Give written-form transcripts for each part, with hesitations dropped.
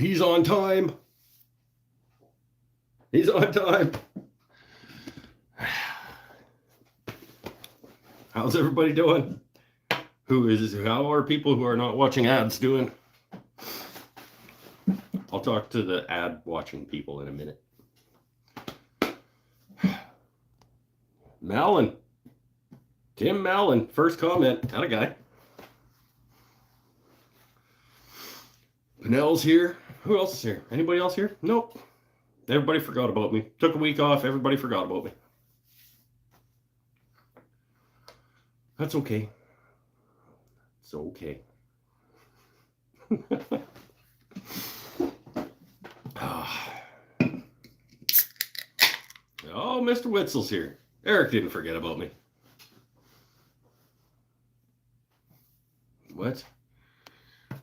He's on time. He's on time. How's everybody doing? How are people who are not watching ads doing? I'll talk to the ad watching people in a minute. Malin. Tim Malin, first comment. Howdy, guy. Pinnell's here. Who else is here? Anybody else here? Nope. Everybody forgot about me. Took a week off. Everybody forgot about me. That's okay. It's okay. Oh, Mr. Witzel's here. Eric didn't forget about me. What?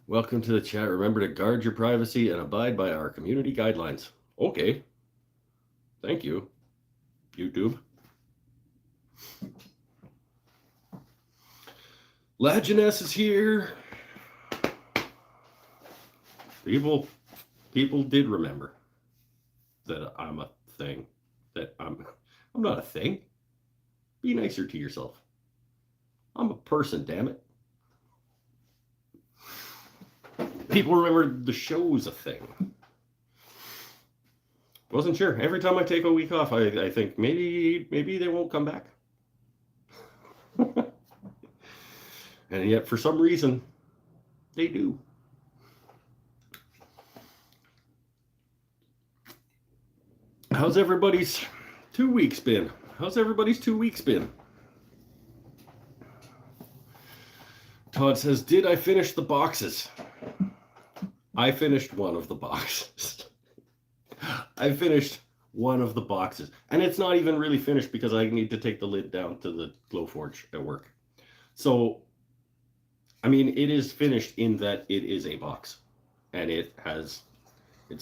Welcome to the chat. Remember to guard your privacy and abide by our community guidelines. Okay. Thank you, YouTube. Lajeunesse is here. People did remember that I'm a thing. That I'm not a thing. Be nicer to yourself. I'm a person, damn it. People remember the show's a thing. Wasn't sure. Every time I take a week off, I think maybe they won't come back. And yet, for some reason, they do. How's everybody's 2 weeks been? How's everybody's 2 weeks been? Todd says, did I finish the boxes? I finished one of the boxes. I finished one of the boxes. And it's not even really finished because I need to take the lid down to the Glowforge at work. So, I mean, it is finished in that it is a box. And it's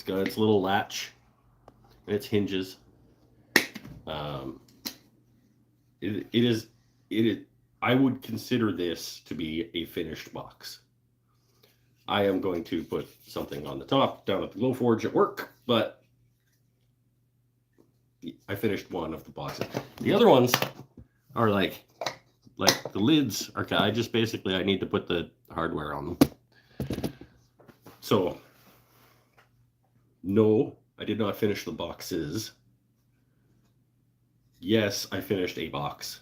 got its little latch and its hinges. It is, I would consider this to be a finished box. I am going to put something on the top down at the Glowforge at work, but I finished one of the boxes. The other ones are like the lids are, I need to put the hardware on them. So, no, I did not finish the boxes. Yes, I finished a box,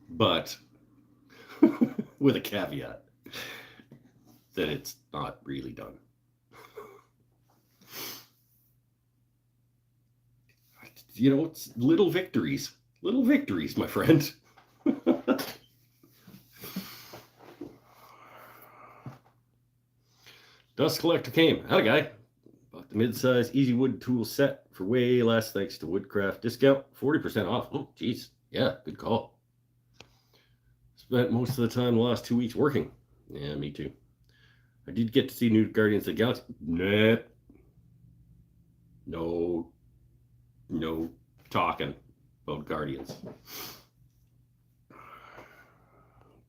but with a caveat that it's not really done. You know, it's little victories, my friend. Dust Collector came. Howdy, guy. Bought the mid-size Easy Wood tool set for way less thanks to Woodcraft discount. 40% off. Oh, geez. Yeah, good call. Spent most of the time the last 2 weeks working. Yeah, me too. I did get to see new Guardians of the Galaxy. Nah. No talking about Guardians.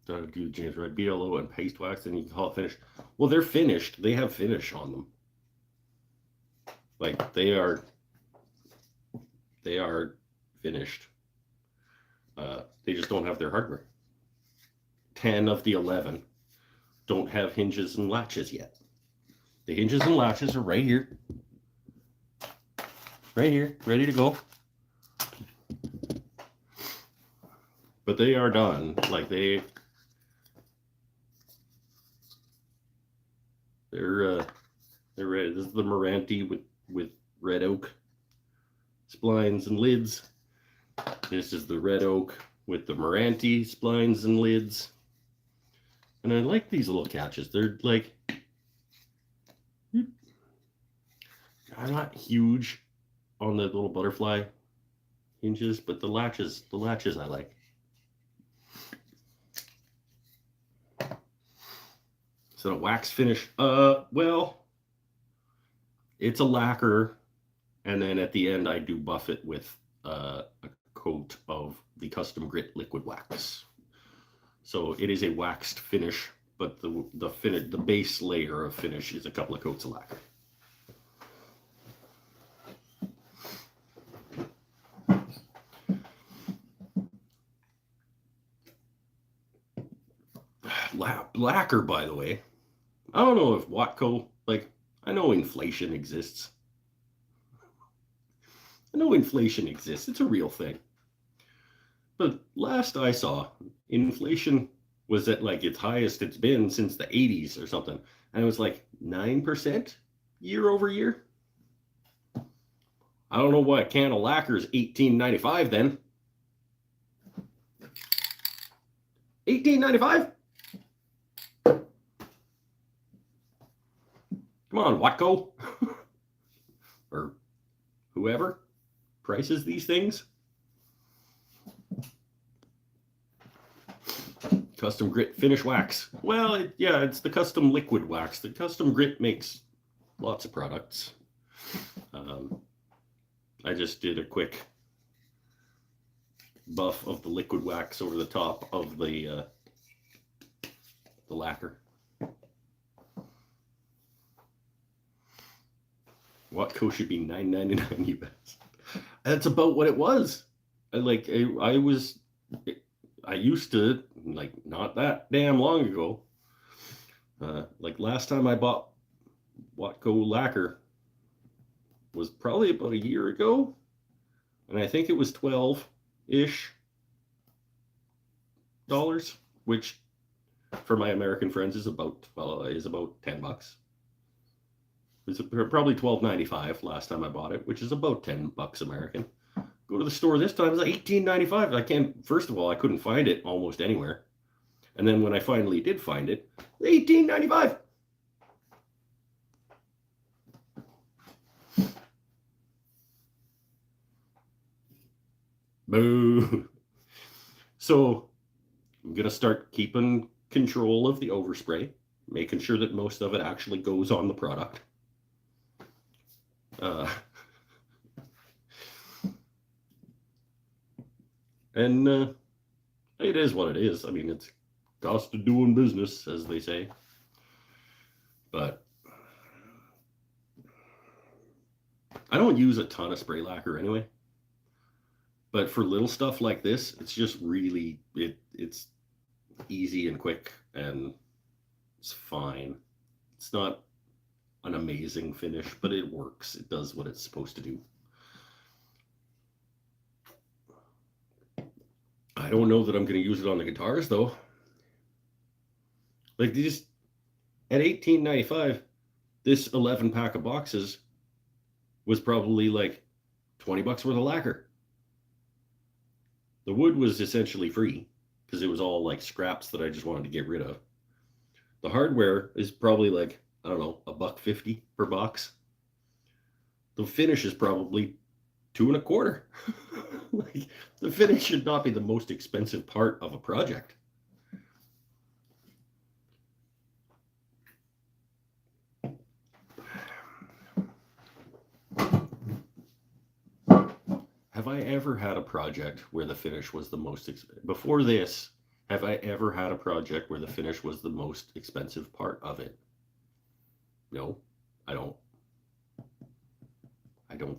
Do James Red BLO and paste wax, and you can call it finished. Well, they're finished. They have finish on them. Like they are finished. They just don't have their hardware. 10 of the 11 don't have hinges and latches yet. The hinges and latches are right here. Right here, ready to go. But they are done. Like they're ready. This is the Moranti with red oak splines and lids. This is the red oak with the Moranti splines and lids. And I like these little catches. They're like, I'm not huge on the little butterfly hinges, but the latches I like. So a wax finish. Well, it's a lacquer, and then at the end I do buff it with a coat of the Custom Grit liquid wax. So it is a waxed finish but the base layer of finish is a couple of coats of lacquer. Lacquer, by the way, I don't know if Watco, like, I know inflation exists. It's a real thing. But last I saw, inflation was at like its highest it's been since the 80s or something. And it was like 9% year over year. I don't know why a can of lacquer is $18.95 then. $18.95? Come on, Watco. Or whoever prices these things. Custom Grit finish wax. Well, it's the custom liquid wax. The Custom Grit makes lots of products. I just did a quick buff of the liquid wax over the top of the lacquer. Watco should be $9.99 US. That's about what it was. I used to, like, not that damn long ago. Like last time I bought Watco lacquer was probably about a year ago, and I think it was $12-ish, which for my American friends is about $10. It's probably $12.95 last time I bought it, which is about $10 American. Go to the store this time, it's like $18.95. First of all, I couldn't find it almost anywhere. And then when I finally did find it, $18.95. Boo. So I'm going to start keeping control of the overspray, making sure that most of it actually goes on the product. And it is what it is. I mean, it's cost of doing business, as they say. But I don't use a ton of spray lacquer anyway. But for little stuff like this, it's just really, it's easy and quick, and it's fine. It's not an amazing finish, but it works. It does what it's supposed to do. I don't know that I'm going to use it on the guitars, though. Like, these, at $18.95, this 11 pack of boxes was probably like $20 worth of lacquer. The wood was essentially free because it was all like scraps that I just wanted to get rid of. The hardware is probably like, I don't know, $1.50 per box. The finish is probably $2.25. Like, the finish should not be the most expensive part of a project. Have I ever had a project where the finish was the most before this? Have I ever had a project where the finish was the most expensive part of it? No, I don't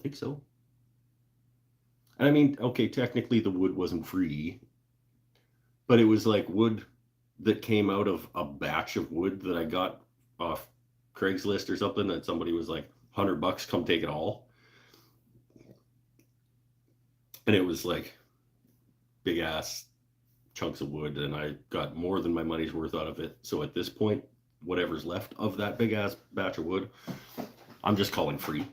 think so. And I mean, okay, technically the wood wasn't free, but it was like wood that came out of a batch of wood that I got off Craigslist or something, that somebody was like, $100, come take it all. And it was like big ass chunks of wood, and I got more than my money's worth out of it. So at this point, whatever's left of that big ass batch of wood, I'm just calling free.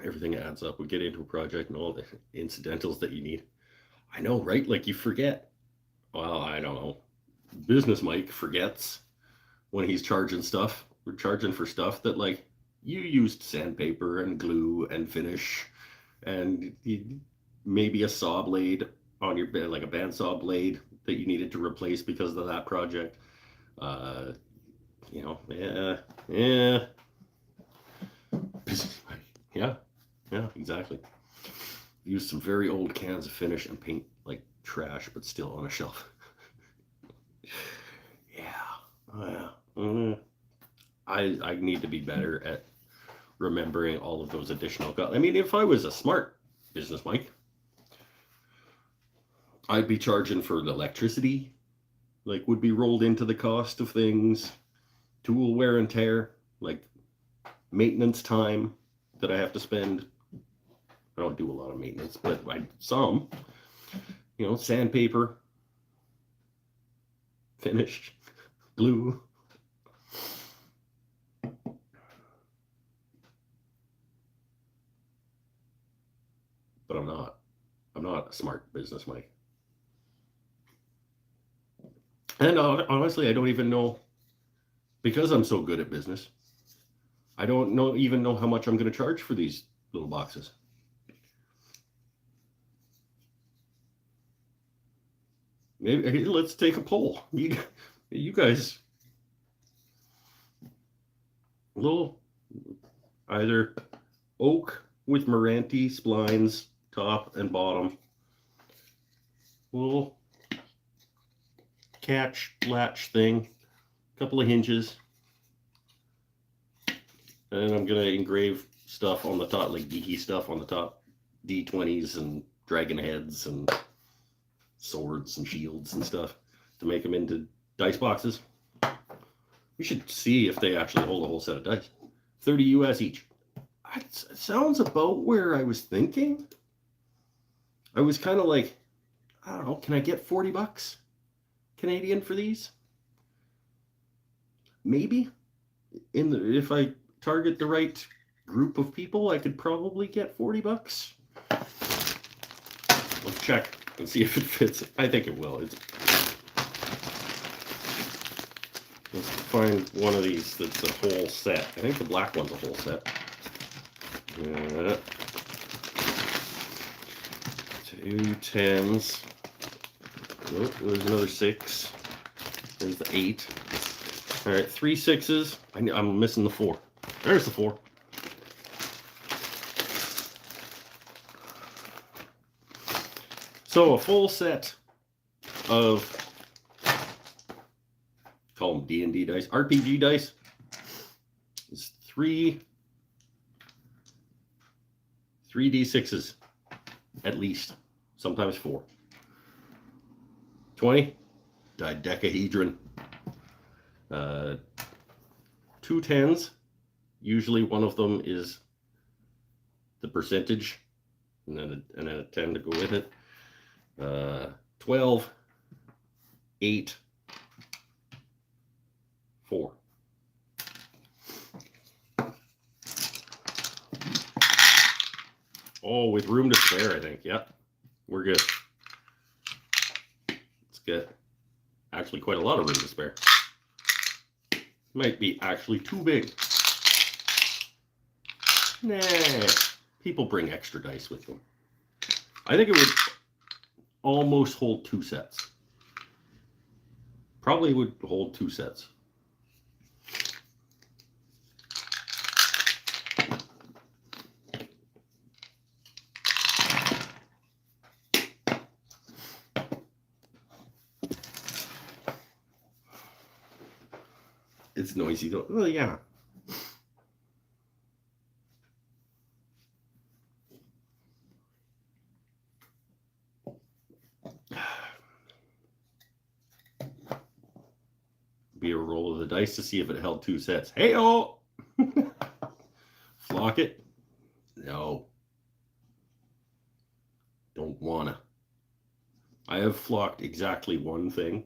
Everything adds up. We get into a project and all the incidentals that you need. I know, right? Like, you forget. Well, I don't know. Business Mike forgets when he's charging stuff. We're charging for stuff that, like, you used sandpaper and glue and finish and maybe a saw blade on your bed, like a bandsaw blade that you needed to replace because of that project. Yeah, exactly. Used some very old cans of finish and paint like trash, but still on a shelf. Yeah. I need to be better at remembering all of those additional costs. I mean, if I was a smart business, Mike, I'd be charging for the electricity, like would be rolled into the cost of things, tool wear and tear, like maintenance time that I have to spend. I don't do a lot of maintenance, but some, sandpaper, finish, glue. But I'm not a smart business, Mike. And honestly, I don't even know, because I'm so good at business, I don't even know how much I'm going to charge for these little boxes. Maybe let's take a poll. You guys, little either oak with Meranti splines, top and bottom, little catch latch thing, couple of hinges, and I'm gonna engrave stuff on the top, like geeky stuff on the top, D20s and dragon heads and swords and shields and stuff to make them into dice boxes. We should see if they actually hold a whole set of dice. 30 US each. It sounds about where I was thinking. I was kind of like, I don't know, can I get 40 bucks Canadian for these? Maybe. If I target the right group of people, I could probably get 40 bucks. Let's check and see if it fits. I think it will. Let's find one of these that's a whole set. I think the black one's a whole set. 2 10s. Oh, there's another 6. There's the 8. All right, 3 6s. I'm missing the 4. There's the 4. So a full set of, call them D&D dice, RPG dice, is 3 D6s at least, sometimes 4. 20 dodecahedron. 2 10s. Usually one of them is the percentage, and then a 10 to go with it. 12, 8, 4. Oh, with room to spare, I think. Yep, we're good. Let's get actually quite a lot of room to spare. Might be actually too big. Nah, people bring extra dice with them. I think it would almost hold 2 sets. Probably would hold 2 sets. It's noisy though. Well, yeah. Be a roll of the dice to see if it held 2 sets. Hey-oh! Flock it? No. Don't wanna. I have flocked exactly one thing.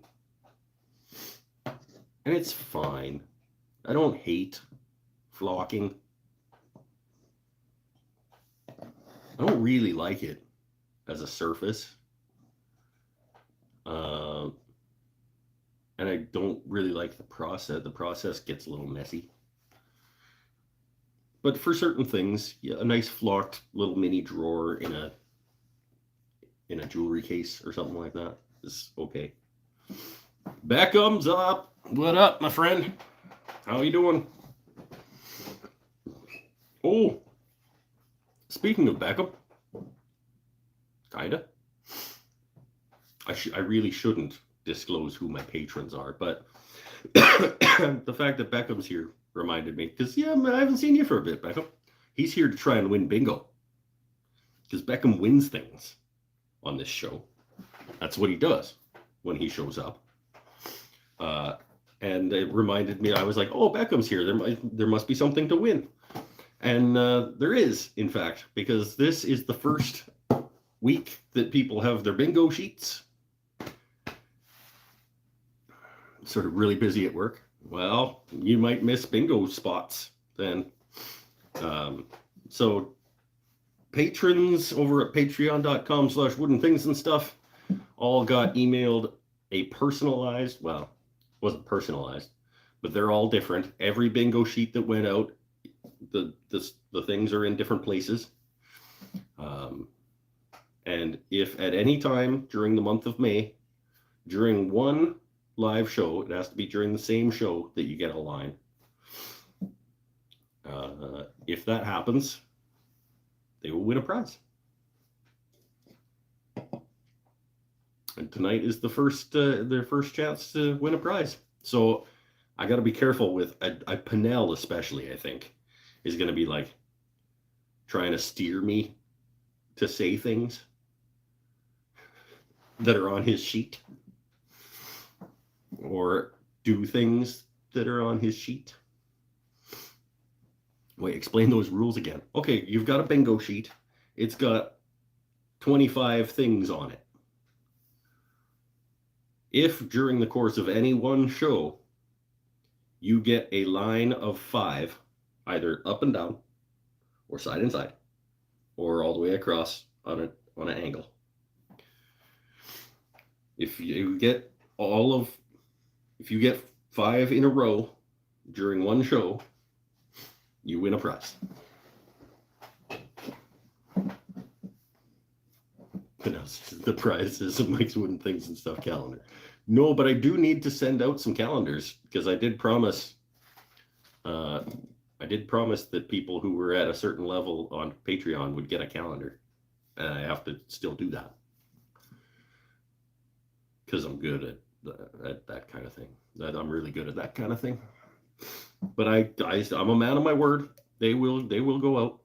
And it's fine. I don't hate flocking. I don't really like it as a surface. And I don't really like the process. The process gets a little messy. But for certain things, yeah, a nice flocked little mini drawer in a jewelry case or something like that is okay. Beckham's up. What up, my friend? How you doing? Oh, speaking of Beckham, kinda. I really shouldn't disclose who my patrons are, but the fact that Beckham's here reminded me, because yeah, I haven't seen you for a bit, Beckham. He's here to try and win bingo, because Beckham wins things on this show. That's what he does when he shows up. And it reminded me, I was like, oh, Beckham's here. There must be something to win. And there is, in fact, because this is the first week that people have their bingo sheets. Sort of really busy at work. Well, you might miss bingo spots then. So patrons over at patreon.com/woodenthings and stuff all got emailed a personalized, well, wasn't personalized, but they're all different. Every bingo sheet that went out, the things are in different places. And if at any time during the month of May, during one live show, it has to be during the same show that you get a line. If that happens, they will win a prize. And tonight is their first chance to win a prize. So I got to be careful with a Pinnell, especially. I think is going to be like trying to steer me to say things that are on his sheet, or do things that are on his sheet. Wait, explain those rules again. Okay, you've got a bingo sheet. It's got 25 things on it. If during the course of any one show, you get a line of 5, either up and down, or side and side, or all the way across on an angle. If you get 5 in a row during one show, you win a prize. The prize is a Mike's Wooden Things and Stuff calendar. No, but I do need to send out some calendars, because I did promise that people who were at a certain level on Patreon would get a calendar. And I have to still do that, because I'm good at that kind of thing. I'm really good at that kind of thing. But I'm a man of my word. They will go out.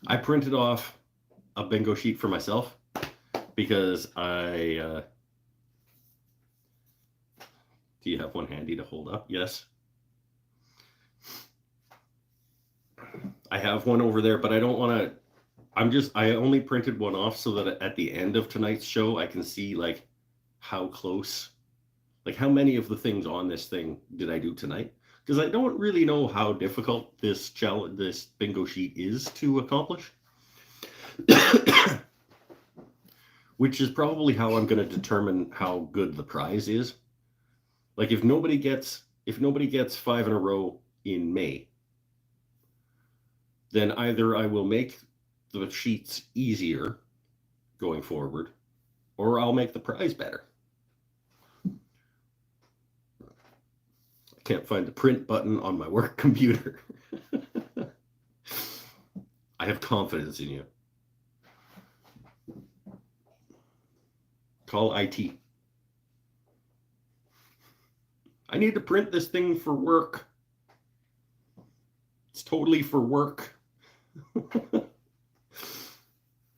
I printed off a bingo sheet for myself because do you have one handy to hold up? Yes. I have one over there, but I don't want to. I only printed one off so that at the end of tonight's show, I can see like how close, like how many of the things on this thing did I do tonight? Because I don't really know how difficult this bingo sheet is to accomplish. Which is probably how I'm going to determine how good the prize is. Like if nobody gets 5 in a row in May, then either I will make the sheets easier going forward, or I'll make the prize better. I can't find the print button on my work computer. I have confidence in you. Call IT. I need to print this thing for work. It's totally for work.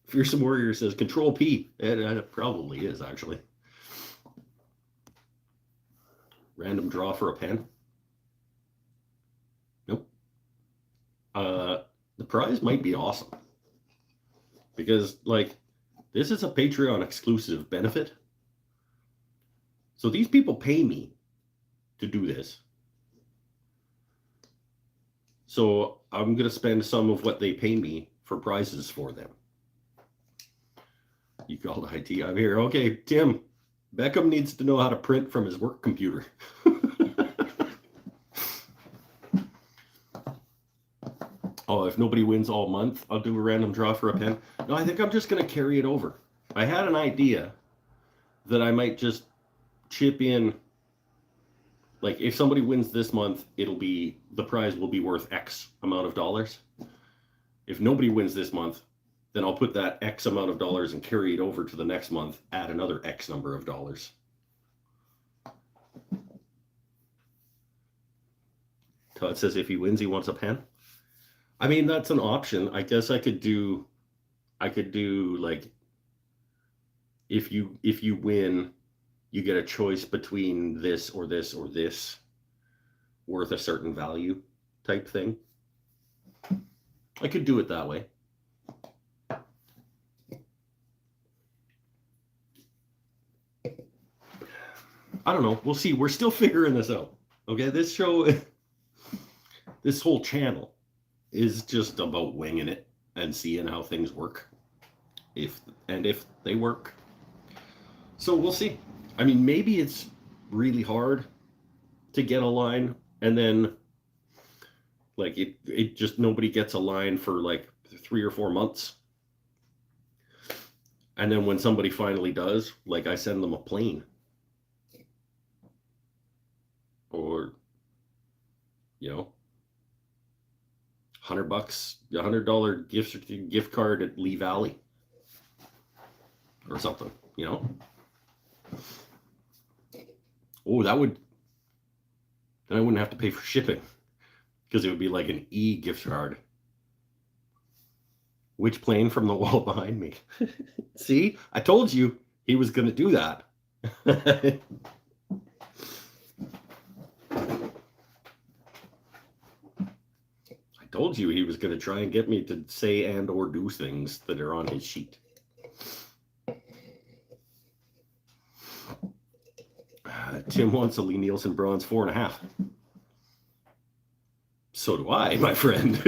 Fearsome Warrior says Control P. It probably is, actually. Random draw for a pen. Nope. The prize might be awesome. Because, like, this is a Patreon exclusive benefit. So these people pay me to do this. So I'm going to spend some of what they pay me for prizes for them. You called IT. I'm here. Okay, Tim. Beckham needs to know how to print from his work computer. Oh, if nobody wins all month, I'll do a random draw for a pen. No, I think I'm just going to carry it over. I had an idea that I might just chip in. Like, if somebody wins this month, the prize will be worth X amount of dollars. If nobody wins this month, then I'll put that X amount of dollars and carry it over to the next month, add another X number of dollars. Todd says if he wins, he wants a pen. I mean, that's an option. I guess I could do like, if you win, you get a choice between this or this or this worth a certain value type thing. I could do it that way. I don't know. We'll see. We're still figuring this out. Okay, this show, this whole channel is just about winging it and seeing how things work. If they work. So we'll see. I mean, maybe it's really hard to get a line, and then like it just nobody gets a line for like 3 or 4 months. And then when somebody finally does, like I send them a plane. Or, you know, $100, $100 gift card at Lee Valley or something, you know. Oh, then I wouldn't have to pay for shipping, because it would be like an gift card. Which plane from the wall behind me? See, I told you he was going to do that. I told you he was going to try and get me to say and or do things that are on his sheet. Tim wants a Lee Nielsen bronze 4.5. So do I, my friend.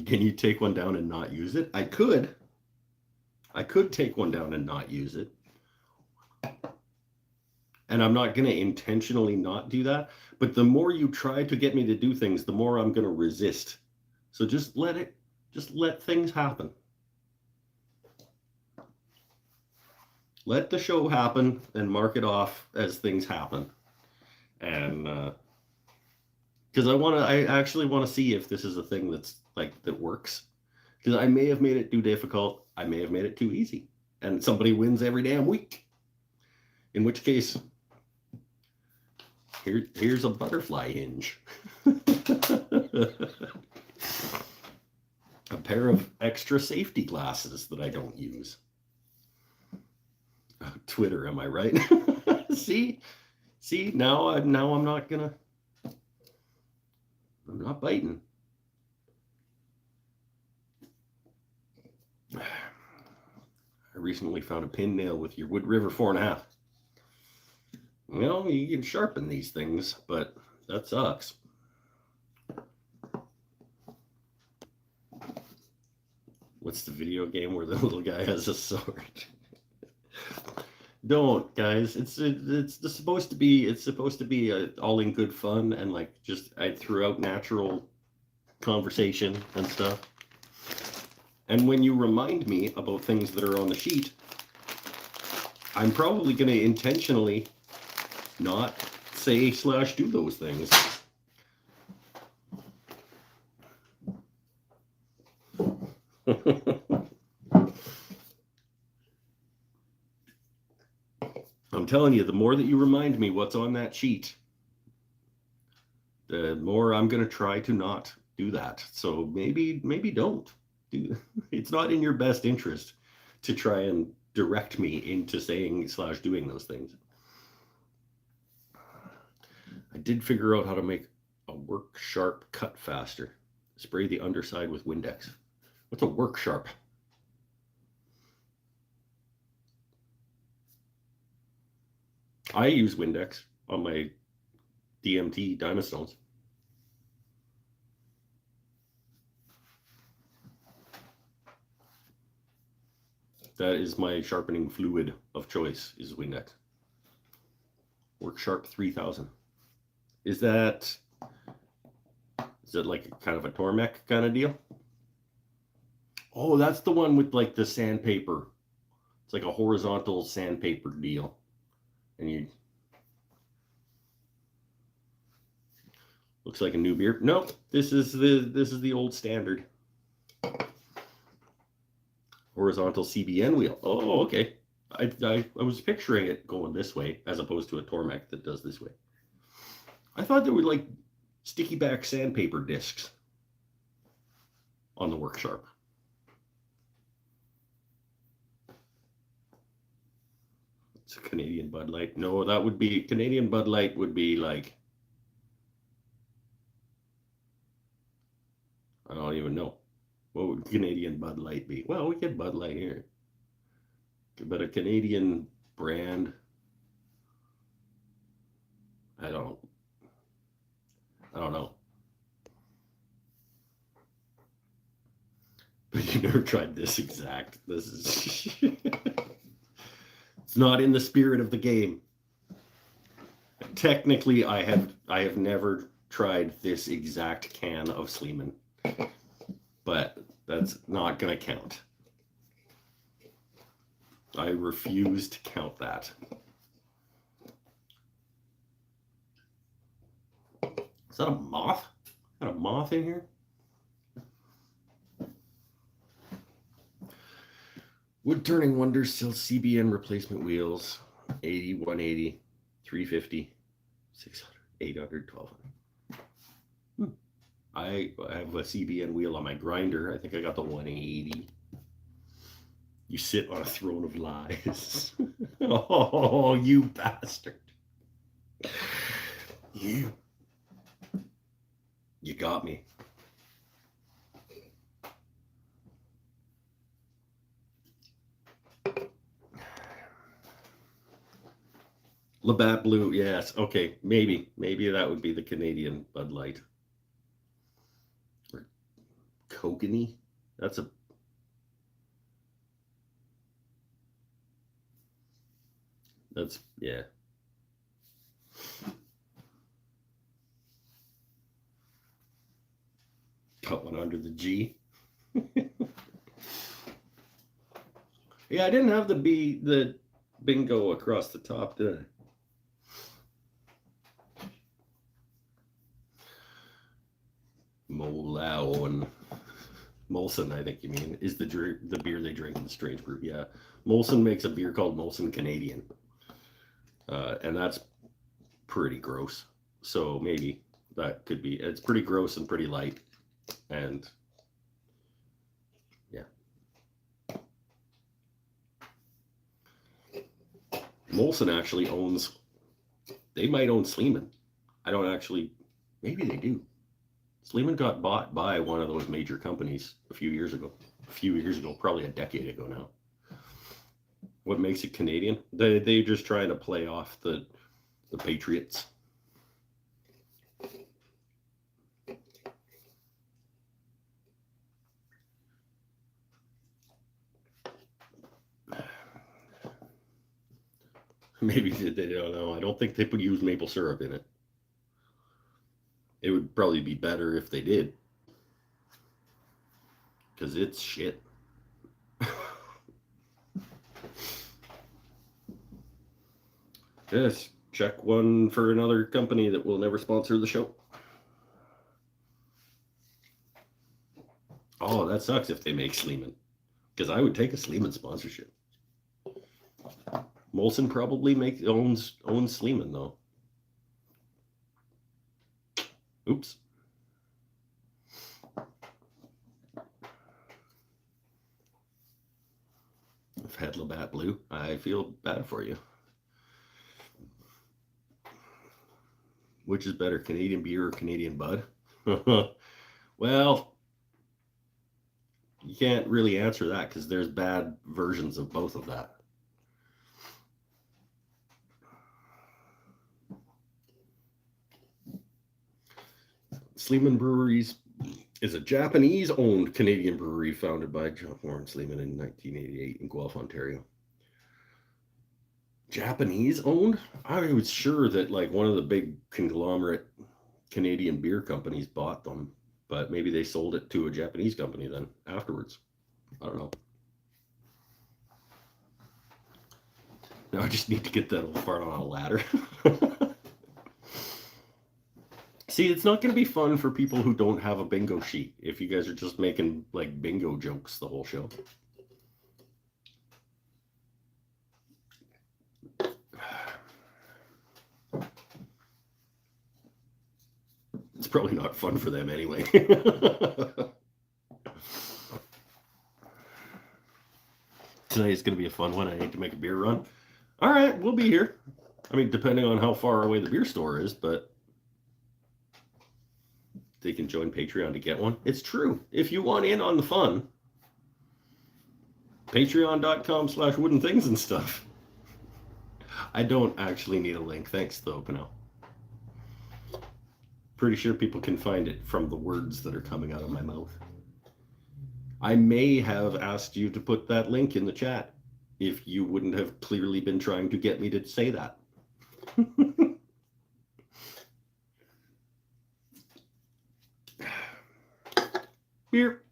Can you take one down and not use it? I could. I could take one down and not use it. And I'm not going to intentionally not do that. But the more you try to get me to do things, the more I'm going to resist. So just let things happen. Let the show happen and mark it off as things happen. And because I actually want to see if this is a thing that's like that works. Because I may have made it too difficult. I may have made it too easy. And somebody wins every damn week. In which case, here's a butterfly hinge. A pair of extra safety glasses that I don't use. Twitter, am I right? See, now I'm not gonna. I'm not biting. I recently found a pin nail with your Wood River 4.5. Well, you can sharpen these things, but that sucks. What's the video game where the little guy has a sword? Don't, guys. It's supposed to be all in good fun and like just throughout natural conversation and stuff. And when you remind me about things that are on the sheet, I'm probably going to intentionally not say / do those things. I'm telling you, the more that you remind me what's on that sheet, the more I'm going to try to not do that. So maybe don't. It's not in your best interest to try and direct me into saying / doing those things. I did figure out how to make a work sharp cut faster. Spray the underside with Windex. What's a work sharp? I use Windex on my DMT Diamond Stones. That is my sharpening fluid of choice, is Windex. Work Sharp 3000. Is that like kind of a Tormek kind of deal? Oh, that's the one with like the sandpaper. It's like a horizontal sandpaper deal. And Looks like a new beer. Nope, this is the old standard. Horizontal CBN wheel. Oh, okay. I was picturing it going this way as opposed to a Tormek that does this way. I thought there were like sticky back sandpaper discs on the Work Sharp. It's a Canadian Bud Light. No, that would be Canadian Bud Light would be like, I don't even know. What would Canadian Bud Light be? Well, we get Bud Light here. But a Canadian brand, I don't know. But you never tried this exact. This is it's not in the spirit of the game. Technically, I have never tried this exact can of Sleeman. But that's not going to count. I refuse to count that. Is that a moth? Got a moth in here? Wood Turning Wonders sells CBN replacement wheels. 80, 180, 350, 600, 800, 1200. I have a CBN wheel on my grinder. I think I got the 180. You sit on a throne of lies. Oh, you bastard. You got me. Labatt Blue, yes. Okay, maybe that would be the Canadian Bud Light. Or Kokanee. That's yeah. Got one under the G. Yeah, I didn't have the bingo across the top, did I? Molson, I think you mean, is the beer they drink in the Strange Brew. Yeah, Molson makes a beer called Molson Canadian, and that's pretty gross. So maybe that could be. It's pretty gross and pretty light, and yeah. Molson actually owns. They might own Sleeman. I don't actually. Maybe they do. Sleeman got bought by one of those major companies a few years ago, probably a decade ago now. What makes it Canadian? They're just trying to play off the Patriots. Maybe they don't know. I don't think they would use maple syrup in it. It would probably be better if they did. Because it's shit. Yes, check one for another company that will never sponsor the show. Oh, that sucks if they make Sleeman. Because I would take a Sleeman sponsorship. Molson probably owns Sleeman though. Oops. I've had Labatt Blue. I feel bad for you. Which is better, Canadian beer or Canadian Bud? Well, you can't really answer that because there's bad versions of both of that. Sleeman Breweries is a Japanese-owned Canadian brewery founded by John Warren Sleeman in 1988 in Guelph, Ontario. Japanese-owned? I was sure that like one of the big conglomerate Canadian beer companies bought them, but maybe they sold it to a Japanese company then afterwards. I don't know. Now I just need to get that old fart on a ladder. See, it's not going to be fun for people who don't have a bingo sheet if you guys are just making like bingo jokes the whole show. It's probably not fun for them anyway. Tonight is going to be a fun one. I need to make a beer run. All right, we'll be here. I mean, depending on how far away the beer store is, but they can join Patreon to get one. It's true. If you want in on the fun, patreon.com/wooden things and stuff. I don't actually need a link. Thanks, though, Pinel. Pretty sure people can find it from the words that are coming out of my mouth. I may have asked you to put that link in the chat if you wouldn't have clearly been trying to get me to say that. Beer.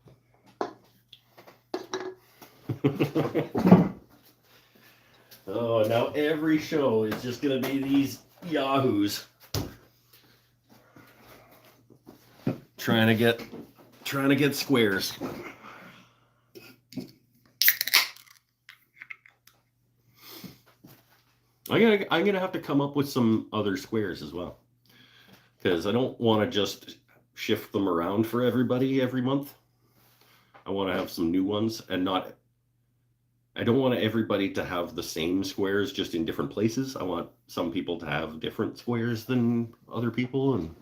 Oh, now every show is just going to be these yahoos trying to get squares. I'm gonna have to come up with some other squares as well, because I don't want to just shift them around for everybody every month. I want to have some new ones, and I don't want everybody to have the same squares just in different places. I want some people to have different squares than other people, and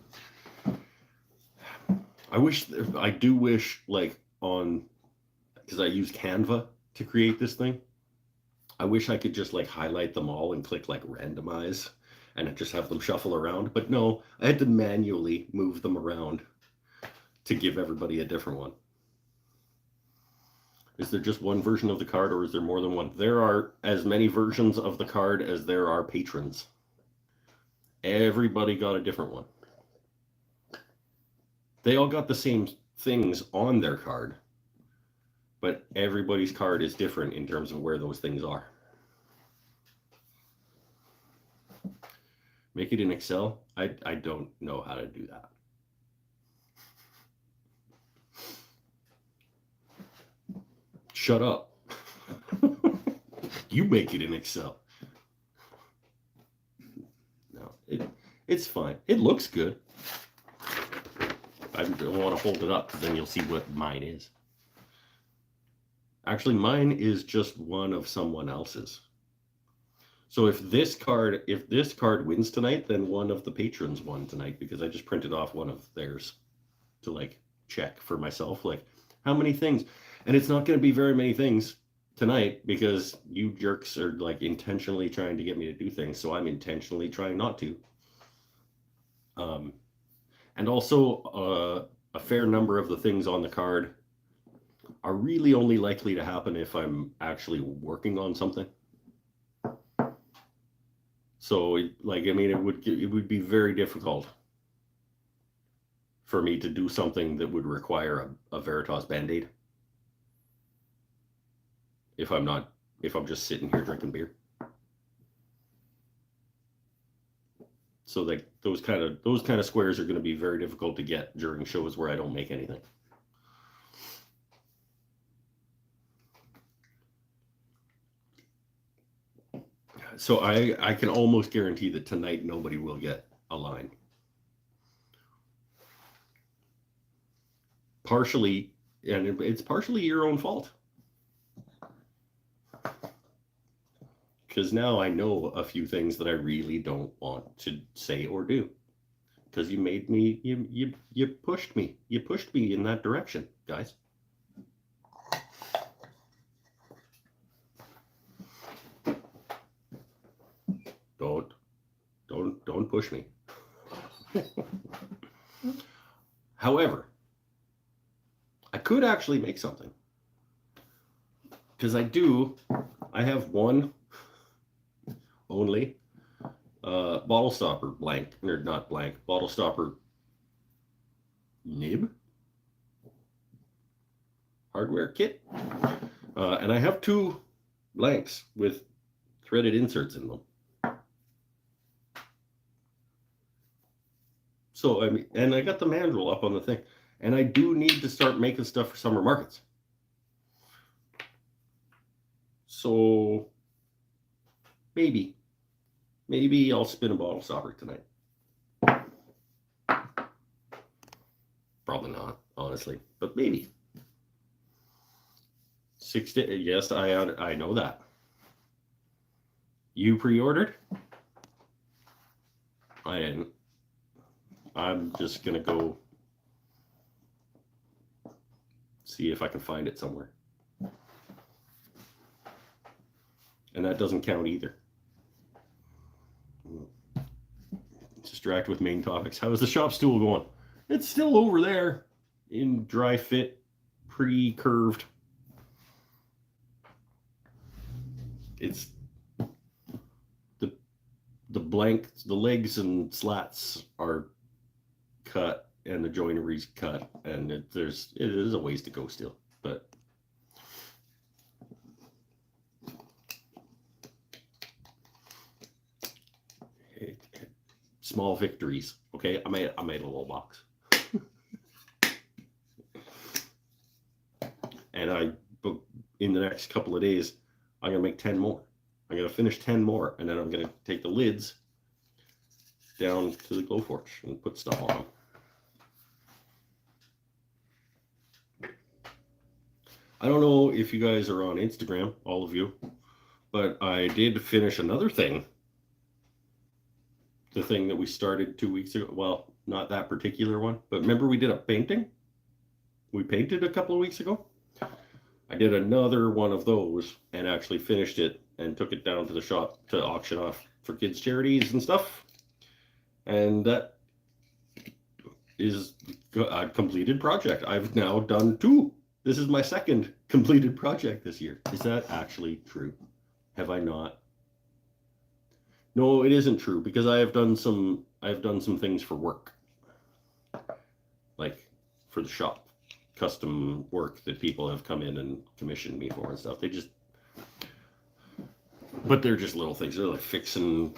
I do wish like because I use Canva to create this thing. I wish I could just like highlight them all and click like randomize and just have them shuffle around. But no, I had to manually move them around to give everybody a different one. Is there just one version of the card, or is there more than one? There are as many versions of the card as there are patrons. Everybody got a different one. They all got the same things on their card, but everybody's card is different in terms of where those things are. Make it in Excel? I don't know how to do that. Shut up. You make it in Excel. No, it's fine. It looks good. I don't want to hold it up because then you'll see what mine is. Actually, mine is just one of someone else's. So if this card wins tonight, then one of the patrons won tonight, because I just printed off one of theirs to like check for myself, like how many things. And it's not going to be very many things tonight because you jerks are like intentionally trying to get me to do things. So I'm intentionally trying not to. And also a fair number of the things on the card are really only likely to happen if I'm actually working on something. So it would be very difficult for me to do something that would require a Veritas Band-Aid if I'm just sitting here drinking beer. So like those kind of squares are going to be very difficult to get during shows where I don't make anything. So I can almost guarantee that tonight nobody will get a line. Partially, and it's partially your own fault. Because now I know a few things that I really don't want to say or do. Because you made me, you pushed me. You pushed me in that direction, guys. Don't push me. However, I could actually make something. Because I have one only bottle stopper bottle stopper nib hardware kit. And I have two blanks with threaded inserts in them. So I mean, and I got the mandrel up on the thing, and I do need to start making stuff for summer markets. So maybe I'll spin a bottle stopper tonight. Probably not, honestly, but maybe. 60. Yes, I know that. You pre-ordered? I didn't. I'm just gonna go see if I can find it somewhere. And that doesn't count either. Distract with main topics. How is the shop stool going? It's still over there in dry fit, pre-curved. It's the legs and slats are cut and the joinery's cut, and it is a ways to go still, but small victories. Okay, I made a little box. And in the next couple of days, I'm gonna make 10 more. I'm gonna finish 10 more, and then I'm gonna take the lids down to the Glowforge and put stuff on them. I don't know if you guys are on Instagram, all of you, but I did finish another thing. The thing that we started 2 weeks ago. Well, not that particular one, but remember we did a painting? We painted a couple of weeks ago. I did another one of those and actually finished it and took it down to the shop to auction off for kids' charities and stuff. And that is a completed project. I've now done 2. This is my second completed project this year. Is that actually true? Have I not? No, it isn't true, because I have done some things for work. Like for the shop. Custom work that people have come in and commissioned me for and stuff. But they're just little things. They're like fixing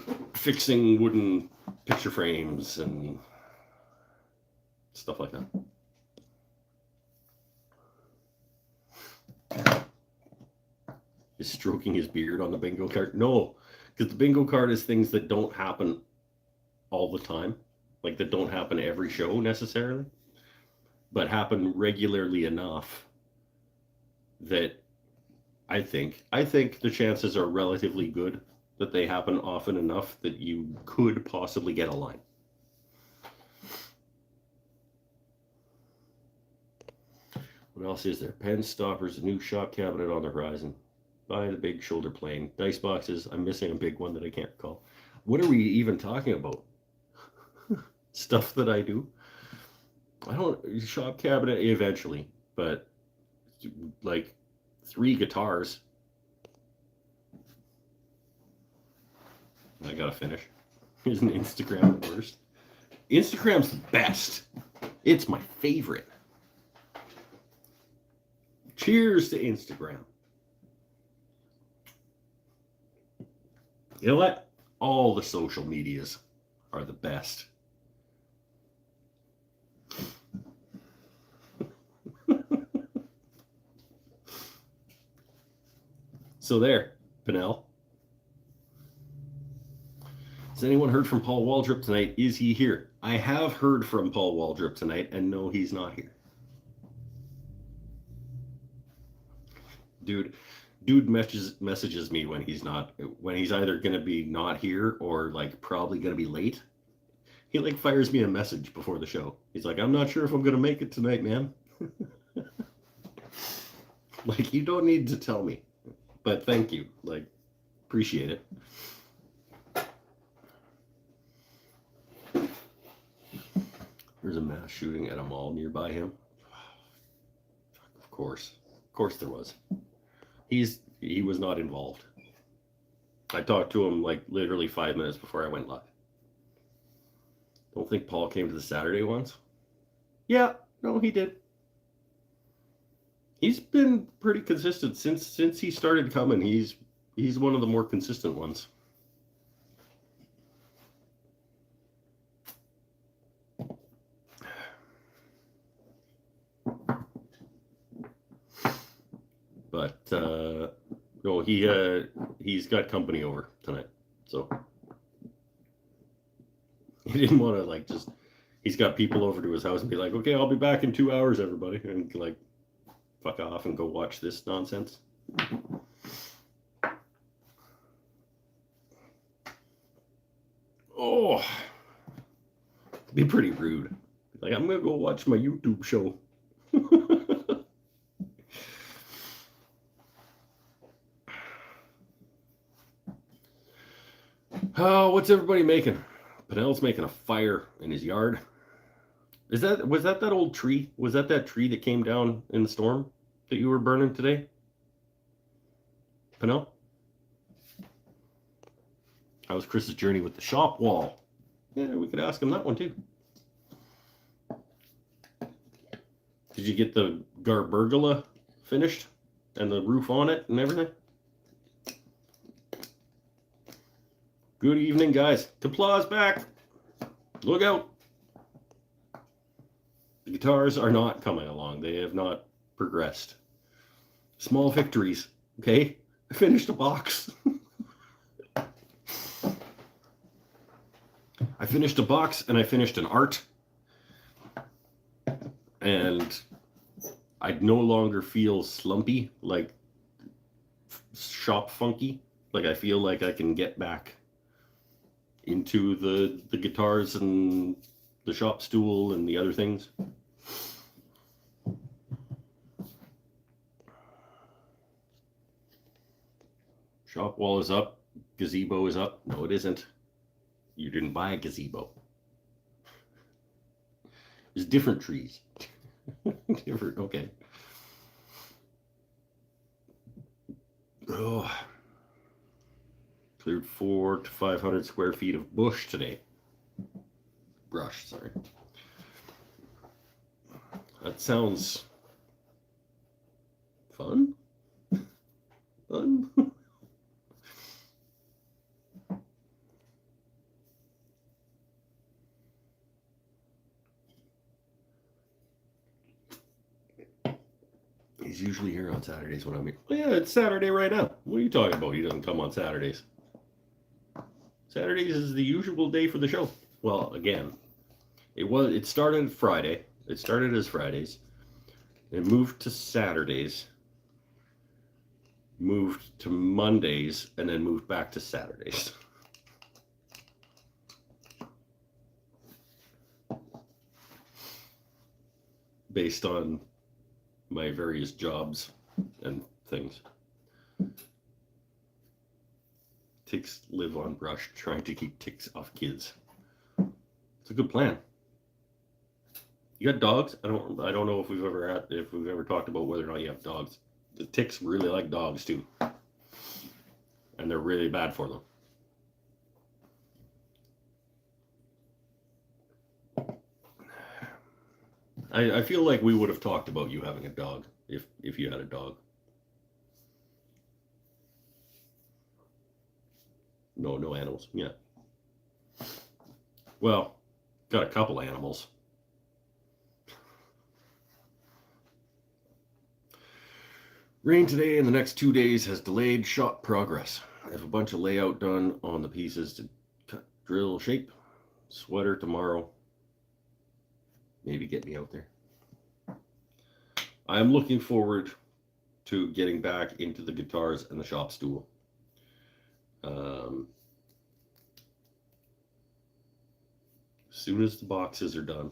wooden picture frames and stuff like that. Is stroking his beard on the bingo card? No, because the bingo card is things that don't happen all the time, like that don't happen every show necessarily, but happen regularly enough that I think the chances are relatively good that they happen often enough that you could possibly get a line. What else is there? Pen stoppers, a new shop cabinet on the horizon. Buy the big shoulder plane. Dice boxes. I'm missing a big one that I can't recall. What are we even talking about? Stuff that I do? I don't, shop cabinet eventually, but like 3 guitars. I gotta finish. Isn't Instagram the worst? Instagram's the best. It's my favorite. Cheers to Instagram. You know what? All the social medias are the best. So there, Pinnell. Has anyone heard from Paul Waldrop tonight? Is he here? I have heard from Paul Waldrop tonight, and no, he's not here. Dude messages me when he's either gonna be not here or like probably gonna be late. He like fires me a message before the show. He's like, I'm not sure if I'm gonna make it tonight, man. Like, you don't need to tell me, but thank you. Like, appreciate it. There's a mass shooting at a mall nearby him. Of course there was. He was not involved. I talked to him like literally 5 minutes before I went live. Don't think Paul came to the Saturday ones? Yeah, no, he did. He's been pretty consistent since he started coming. He's one of the more consistent ones. But no, he's got company over tonight, so he didn't want to like just. He's got people over to his house and be like, "Okay, I'll be back in 2 hours, everybody," and like fuck off and go watch this nonsense. Oh, it'd be pretty rude. Like, I'm gonna go watch my YouTube show. Oh, what's everybody making? Pinnell's making a fire in his yard. Was that old tree? Was that tree that came down in the storm that you were burning today? Pinnell? How was Chris's journey with the shop wall? Yeah, we could ask him that one too. Did you get the garbergola finished and the roof on it and everything? Good evening, guys. Kapla's back. Look out. The guitars are not coming along. They have not progressed. Small victories, okay? I finished a box. I finished a box and I finished an art. And I no longer feel slumpy, like shop funky. Like I feel like I can get back into the guitars and the shop stool and the other things. Shop wall is up. Gazebo is up. No, it isn't. You didn't buy a gazebo. There's different trees. Different, okay. Oh. Cleared 400 to 500 square feet of bush today. Brush, sorry. That sounds fun. Fun. He's usually here on Saturdays when I'm here. Well, yeah, it's Saturday right now. What are you talking about? He doesn't come on Saturdays. Saturdays is the usual day for the show. Well, again, it started Friday. It started as Fridays. It moved to Saturdays. Moved to Mondays, and then moved back to Saturdays. Based on my various jobs and things. Ticks live on brush, trying to keep ticks off kids. It's a good plan. You got dogs? I don't know if we've ever talked about whether or not you have dogs. The ticks really like dogs too. And they're really bad for them. I feel like we would have talked about you having a dog if you had a dog. No animals. Yeah. Well, got a couple animals. Rain today and the next 2 days has delayed shop progress. I have a bunch of layout done on the pieces to cut, drill, shape. Sweater tomorrow. Maybe get me out there. I'm looking forward to getting back into the guitars and the shop stool. As soon as the boxes are done.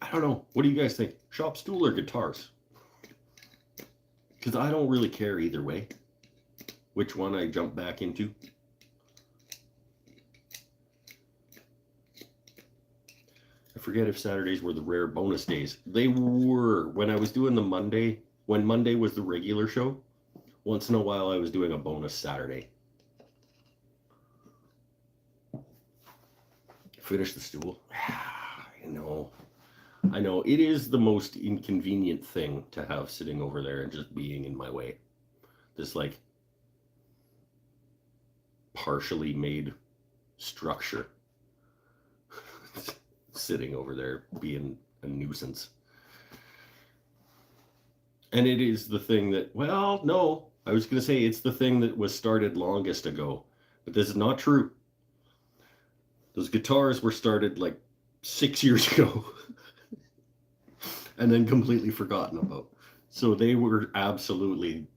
I don't know. What do you guys think? Shop stool or guitars? Because I don't really care either way. Which one I jump back into. I forget if Saturdays were the rare bonus days. They were. When I was doing the Monday, when Monday was the regular show, once in a while I was doing a bonus Saturday. Finish the stool. I know. It is the most inconvenient thing to have sitting over there and just being in my way. This like partially made structure sitting over there being a nuisance. And it is the thing that, well, no, I was going to say it's the thing that was started longest ago, but this is not true. Those guitars were started like 6 years ago and then completely forgotten about. So they were absolutely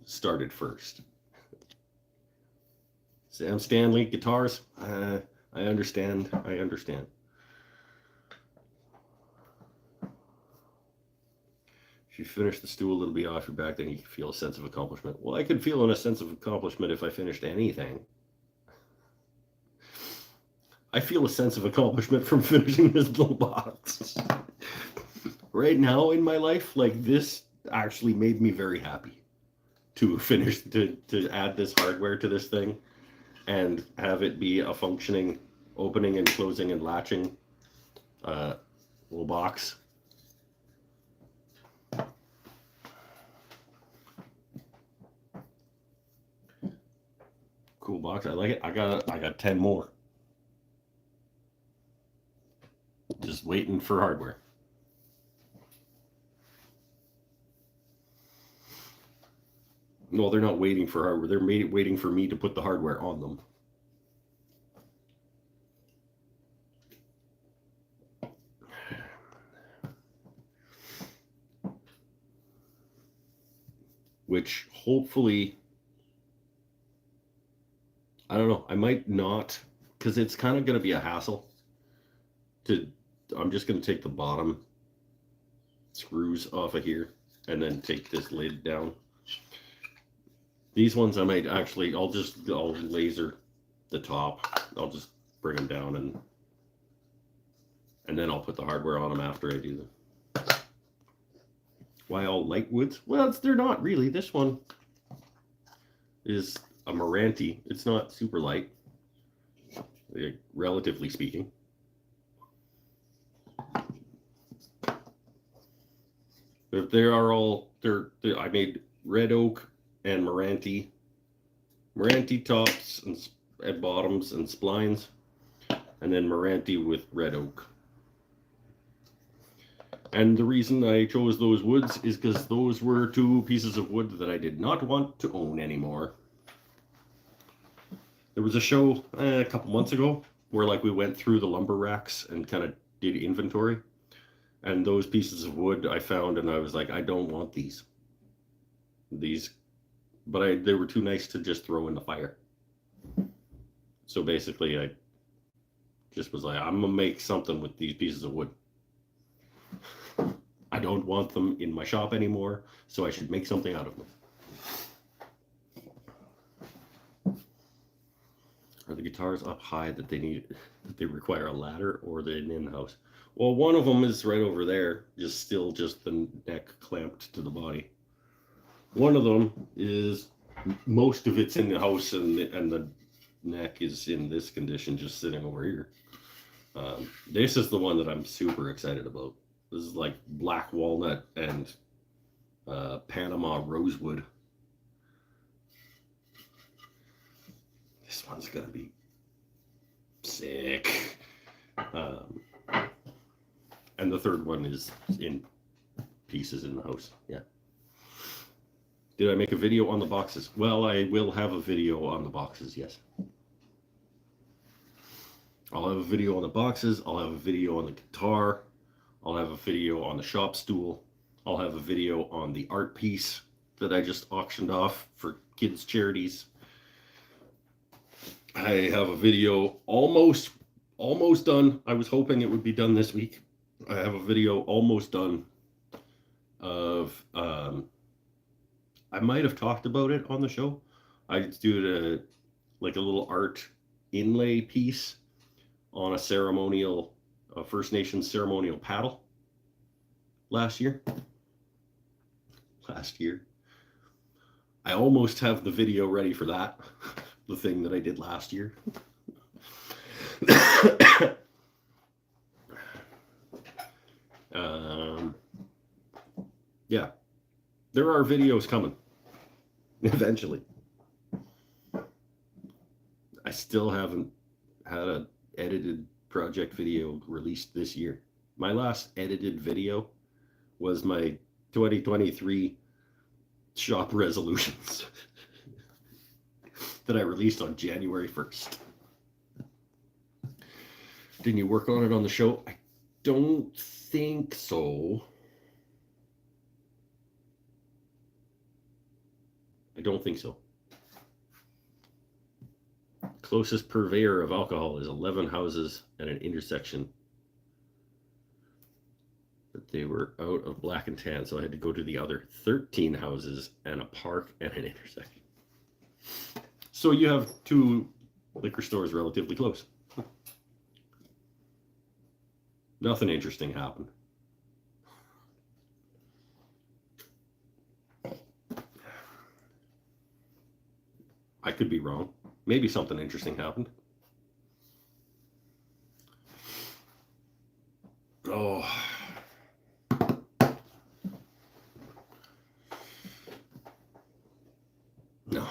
started first. Sam Stanley, guitars, I understand. I understand. If you finish the stool, it'll be off your back, then you can feel a sense of accomplishment. Well, I could feel a sense of accomplishment if I finished anything. I feel a sense of accomplishment from finishing this little box. Right now in my life, like this actually made me very happy to finish, to add this hardware to this thing and have it be a functioning opening and closing and latching little box. Cool box. I like it. I got 10 more. Just waiting for hardware. No, they're not waiting for hardware. They're waiting for me to put the hardware on them. Which hopefully, I don't know, I might not, because it's kind of going to be a hassle. I'm just going to take the bottom screws off of here and then take this lid down. These ones I might actually, I'll laser the top. I'll just bring them down and then I'll put the hardware on them after I do them. Why all light woods? Well, they're not really. This one is a Meranti. It's not super light, relatively speaking. They are all, I made red oak and Meranti tops and bottoms and splines, and then Meranti with red oak. And the reason I chose those woods is because those were two pieces of wood that I did not want to own anymore. There was a show a couple months ago where like we went through the lumber racks and kind of did inventory, and those pieces of wood I found and I was like, I don't want these, but they were too nice to just throw in the fire. So basically I just was like, I'm gonna make something with these pieces of wood. I don't want them in my shop anymore, so I should make something out of them. Are the guitars up high that they require a ladder, or they're in-house? Well, one of them is right over there, just the neck clamped to the body. One of them is, most of it's in the house, and the neck is in this condition, just sitting over here. This is the one that I'm super excited about. This is like black walnut and Panama rosewood. This one's gonna be sick. And the third one is in pieces in the house. Yeah. Did I make a video on the boxes? Well, I will have a video on the boxes, yes. I'll have a video on the boxes. I'll have a video on the guitar. I'll have a video on the shop stool. I'll have a video on the art piece that I just auctioned off for kids' charities. I have a video almost done. I was hoping it would be done this week. I have a video almost done of, I might have talked about it on the show. I do a little art inlay piece on a ceremonial, First Nations ceremonial paddle last year. I almost have the video ready for that, the thing that I did last year. Yeah, there are videos coming eventually. I still haven't had an edited project video released this year. My last edited video was my 2023 shop resolutions that I released on January 1st. Didn't you work on it on the show? I don't think so. I don't think so. Closest purveyor of alcohol is 11 houses at an intersection. But they were out of black and tan, so I had to go to the other 13 houses and a park and an intersection. So you have 2 liquor stores relatively close. Nothing interesting happened. I could be wrong. Maybe something interesting happened. Oh. No.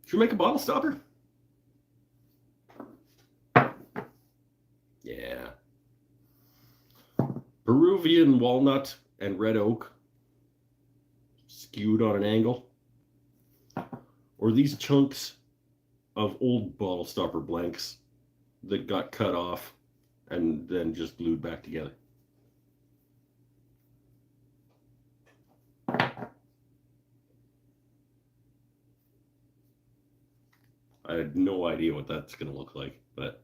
Should we make a bottle stopper? Yeah. Peruvian walnut and red oak skewed on an angle. Or these chunks of old bottle stopper blanks that got cut off and then just glued back together. I had no idea what that's going to look like, but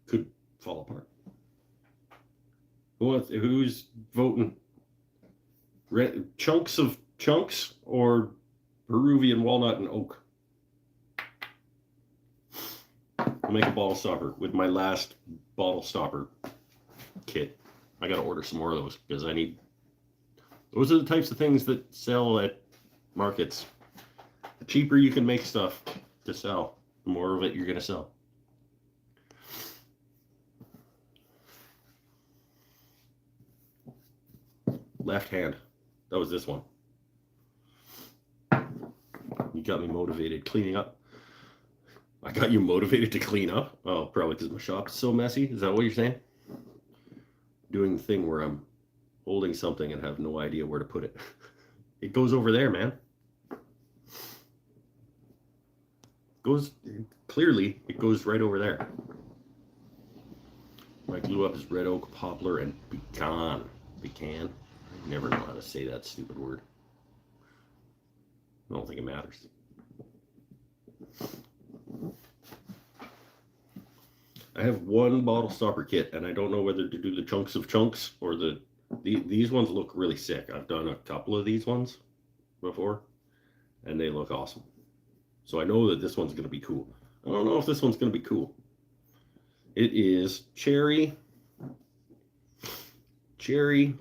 could fall apart. Who's voting? Chunks of chunks or Peruvian walnut and oak? I'll make a bottle stopper with my last bottle stopper kit. I got to order some more of those because those are the types of things that sell at markets. The cheaper you can make stuff to sell, the more of it you're going to sell. Left hand. That was this one. You got me motivated cleaning up. I got you motivated to clean up? Oh, probably because my shop's so messy. Is that what you're saying? Doing the thing where I'm holding something and have no idea where to put it. It goes over there, man. Clearly, it goes right over there. My glue up is red oak, poplar, and pecan. Pecan? I never know how to say that stupid word. I don't think it matters. I have one bottle stopper kit, and I don't know whether to do the chunks of chunks or these ones look really sick. I've done a couple of these ones before, and they look awesome. So I know that this one's going to be cool. I don't know if this one's going to be cool. It is cherry,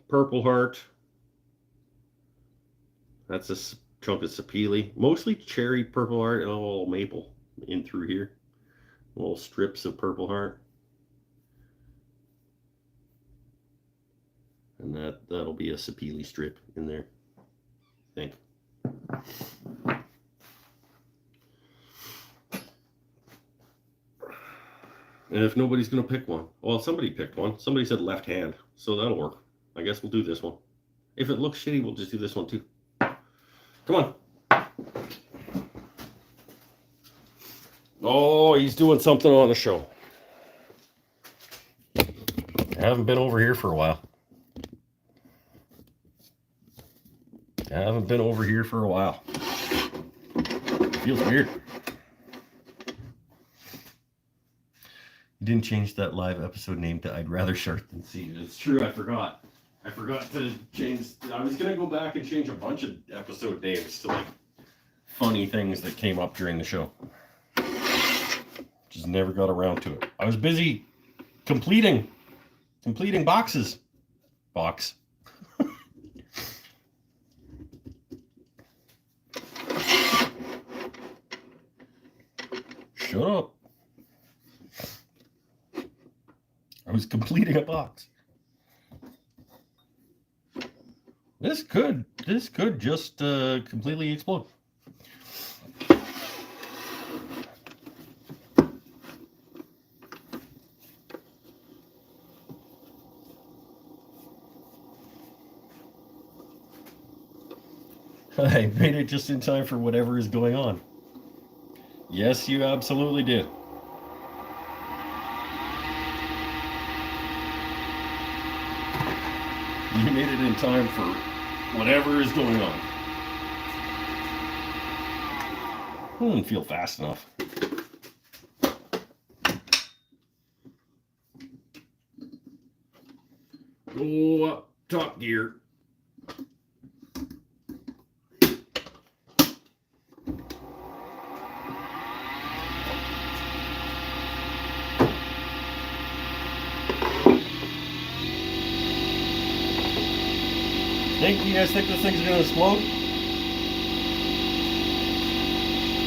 Purple Heart. That's a chunk of sapele. Mostly cherry, Purple Heart, and a little maple in through here. Little strips of Purple Heart. And that'll be a sapele strip in there, I think. And if nobody's going to pick one, well, somebody picked one. Somebody said left hand, so that'll work. I guess we'll do this one. If it looks shitty, we'll just do this one too. Come on. Oh, he's doing something on the show. I haven't been over here for a while. Feels weird. You didn't change that live episode name to I'd Rather Shark Than See. It's true, I forgot. I forgot to change. I was going to go back and change a bunch of episode names to like funny things that came up during the show. Just never got around to it. I was busy completing boxes. Box. Shut up. I was completing a box. This could just completely explode. I made it just in time for whatever is going on. Yes, you absolutely did. You made it in time for whatever is going on. I didn't feel fast enough. Go up top gear. You guys think this thing's gonna explode?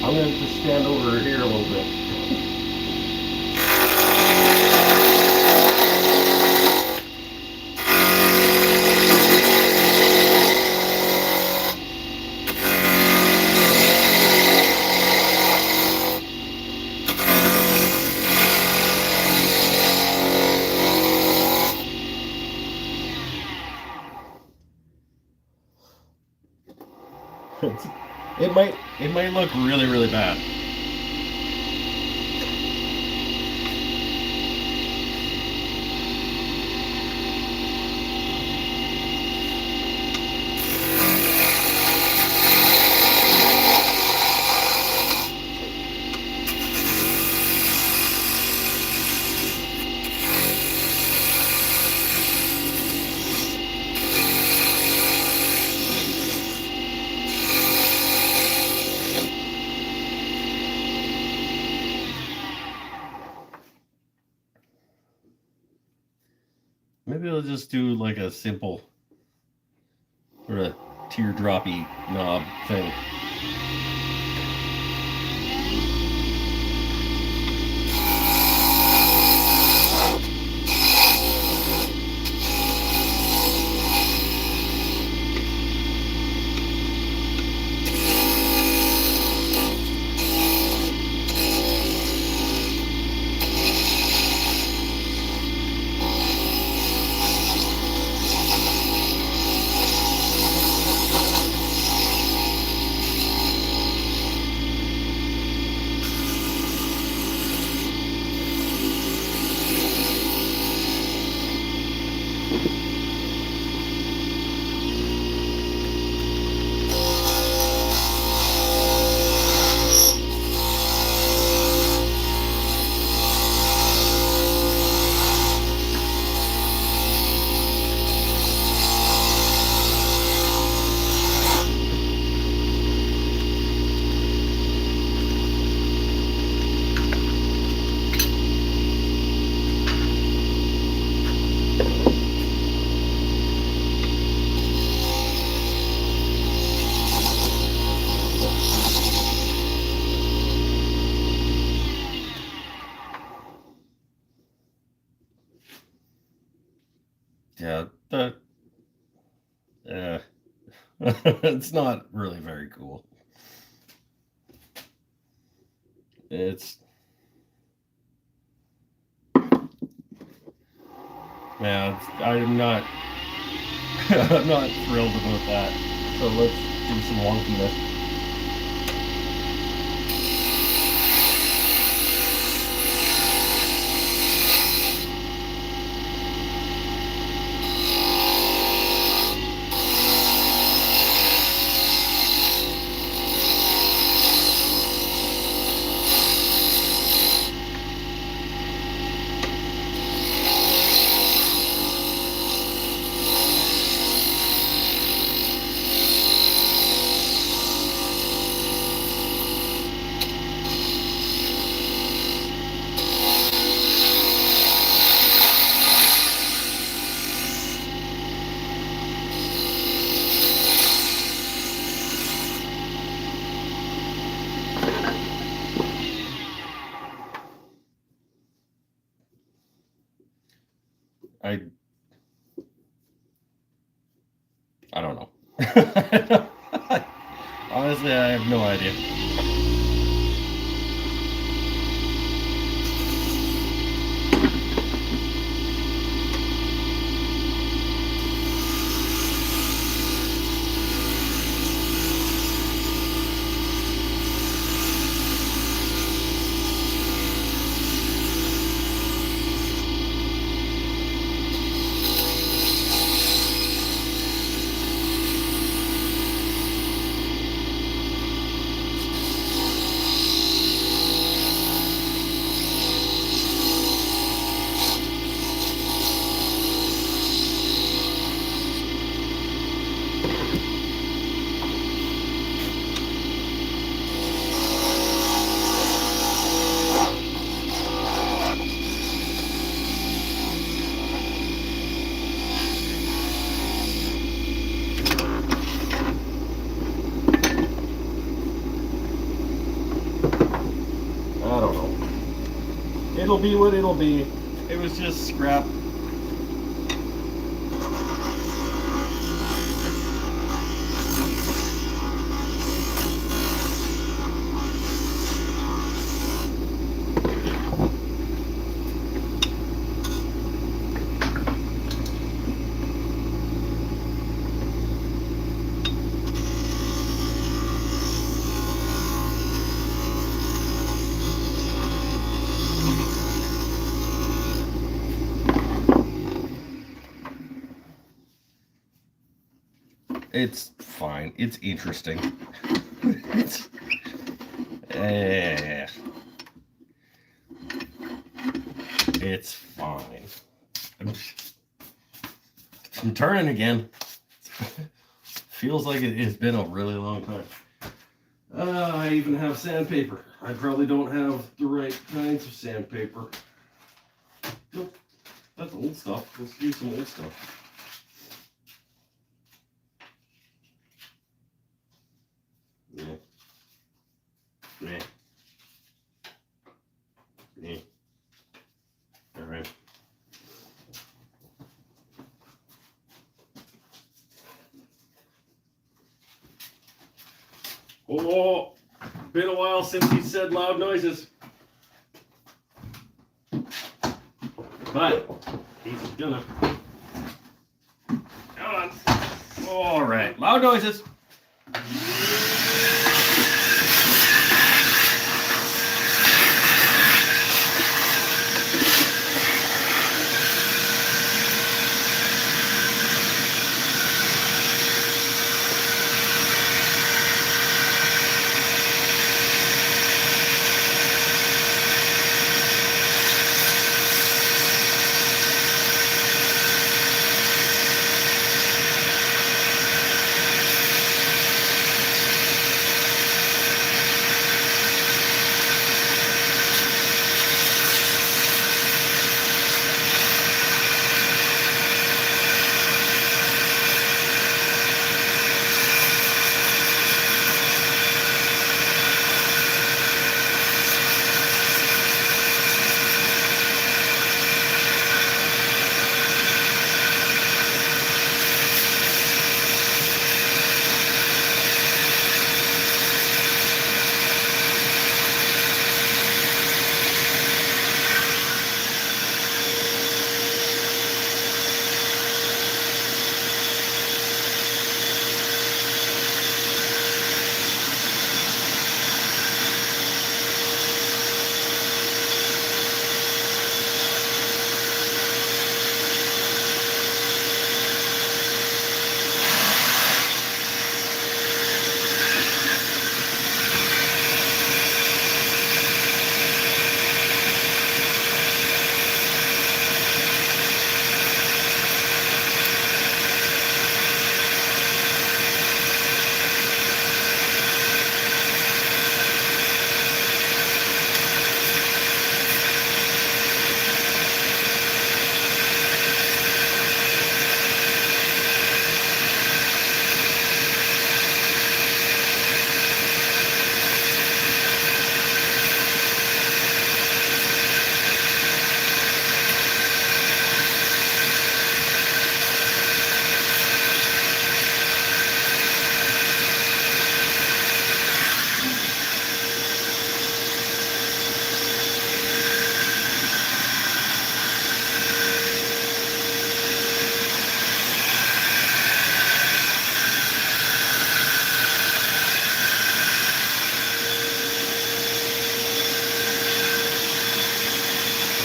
I'm gonna just stand over here a little bit. It might look really, really bad. Maybe I'll just do like a simple sort of teardroppy knob thing. Yeah, it's not really very cool. It's man, I'm not I'm not thrilled about that. So let's do some wonkiness. I don't know. Honestly, I have no idea. It'll be what it'll be. It was just scrap. It's fine. It's interesting. It's fine. I'm turning again. Feels like it has been a really long time. I even have sandpaper. I probably don't have the right kinds of sandpaper. Nope. That's old stuff. Let's do some old stuff. Yeah. Yeah. Yeah. All right. Oh, been a while since he said loud noises. But he's gonna. Come on. All right, loud noises.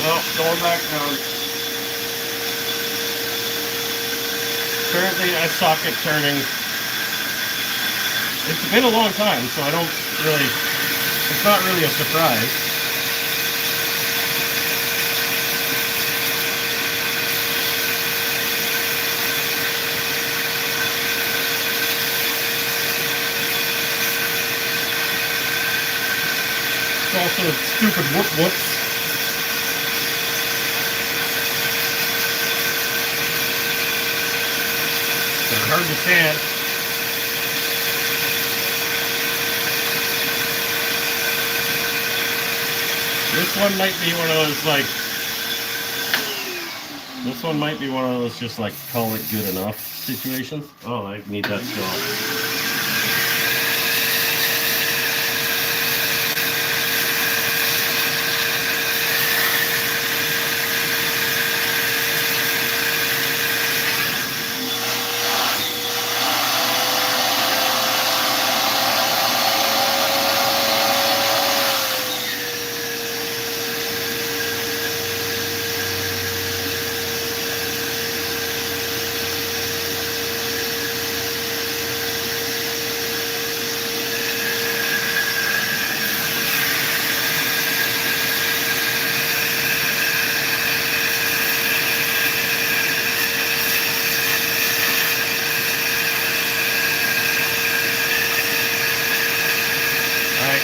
Well, going back down. Currently, I suck at turning. It's been a long time, so I don't really. It's not really a surprise. It's also a stupid whoops. They're hard to stand. This one might be one of those like. This one might be one of those just like call it good enough situations. Oh, I need that straw.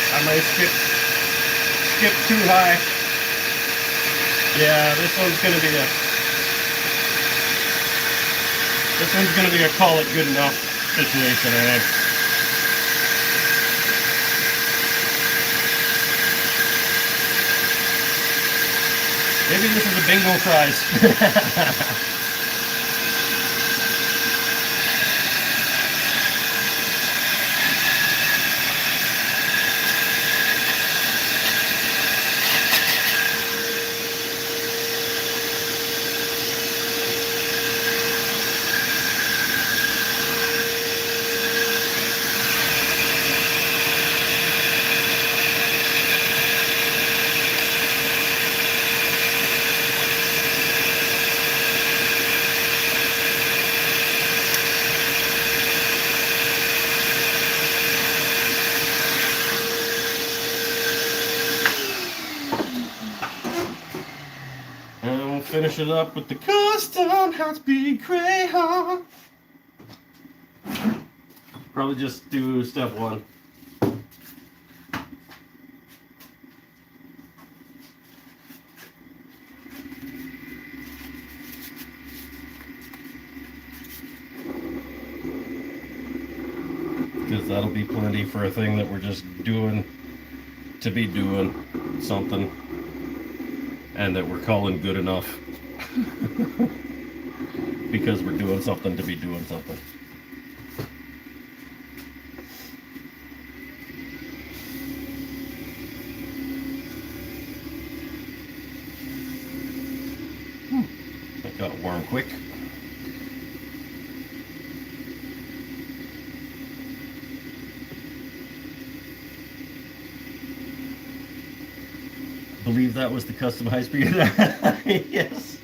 I might skip too high. Yeah, this one's gonna be a call it good enough situation, I think. Maybe this is a bingo prize. Finish it up with the custom high-speed crayon. Probably just do step one. Because that'll be plenty for a thing that we're just doing to be doing something, and that we're calling good enough. Because we're doing something to be doing something. That got warm quick. I believe that was the custom high-speed. Yes.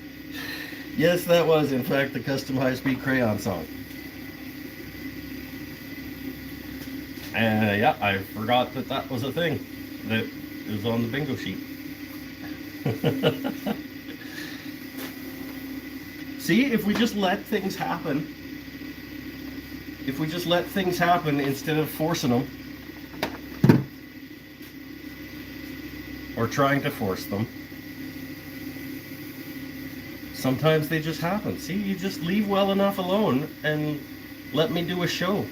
Yes, that was, in fact, the custom high-speed crayon song. And yeah, I forgot that was a thing that was on the bingo sheet. See, if we just let things happen, instead of forcing them, or trying to force them, sometimes they just happen. See, you just leave well enough alone and let me do a show.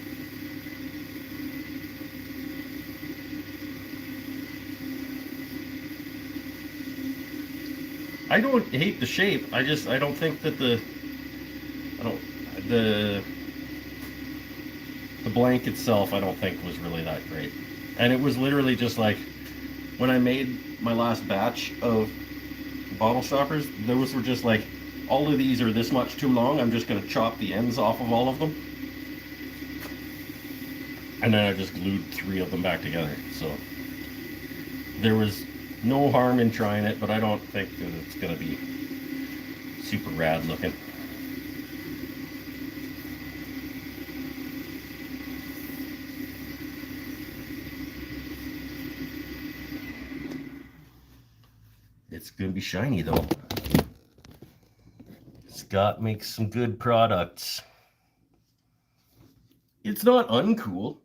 I don't hate the shape. I don't think that the blank itself, I don't think was really that great. And it was literally just like when I made my last batch of bottle stoppers, those were just like, all of these are this much too long, I'm just going to chop the ends off of all of them. And then I just glued 3 of them back together. So there was no harm in trying it, but I don't think that it's going to be super rad looking. It's going to be shiny though. Scott makes some good products. It's not uncool.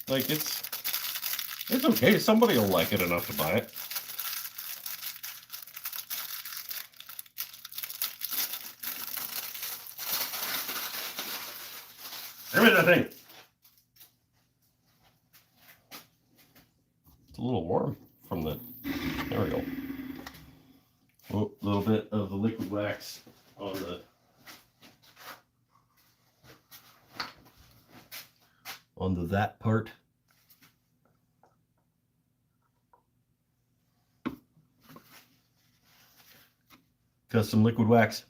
Like, it's okay. Somebody will like it enough to buy it. Give me that thing. It's a little warm from the, there we go. Oh, a little bit of the liquid wax on that part. Got some liquid wax.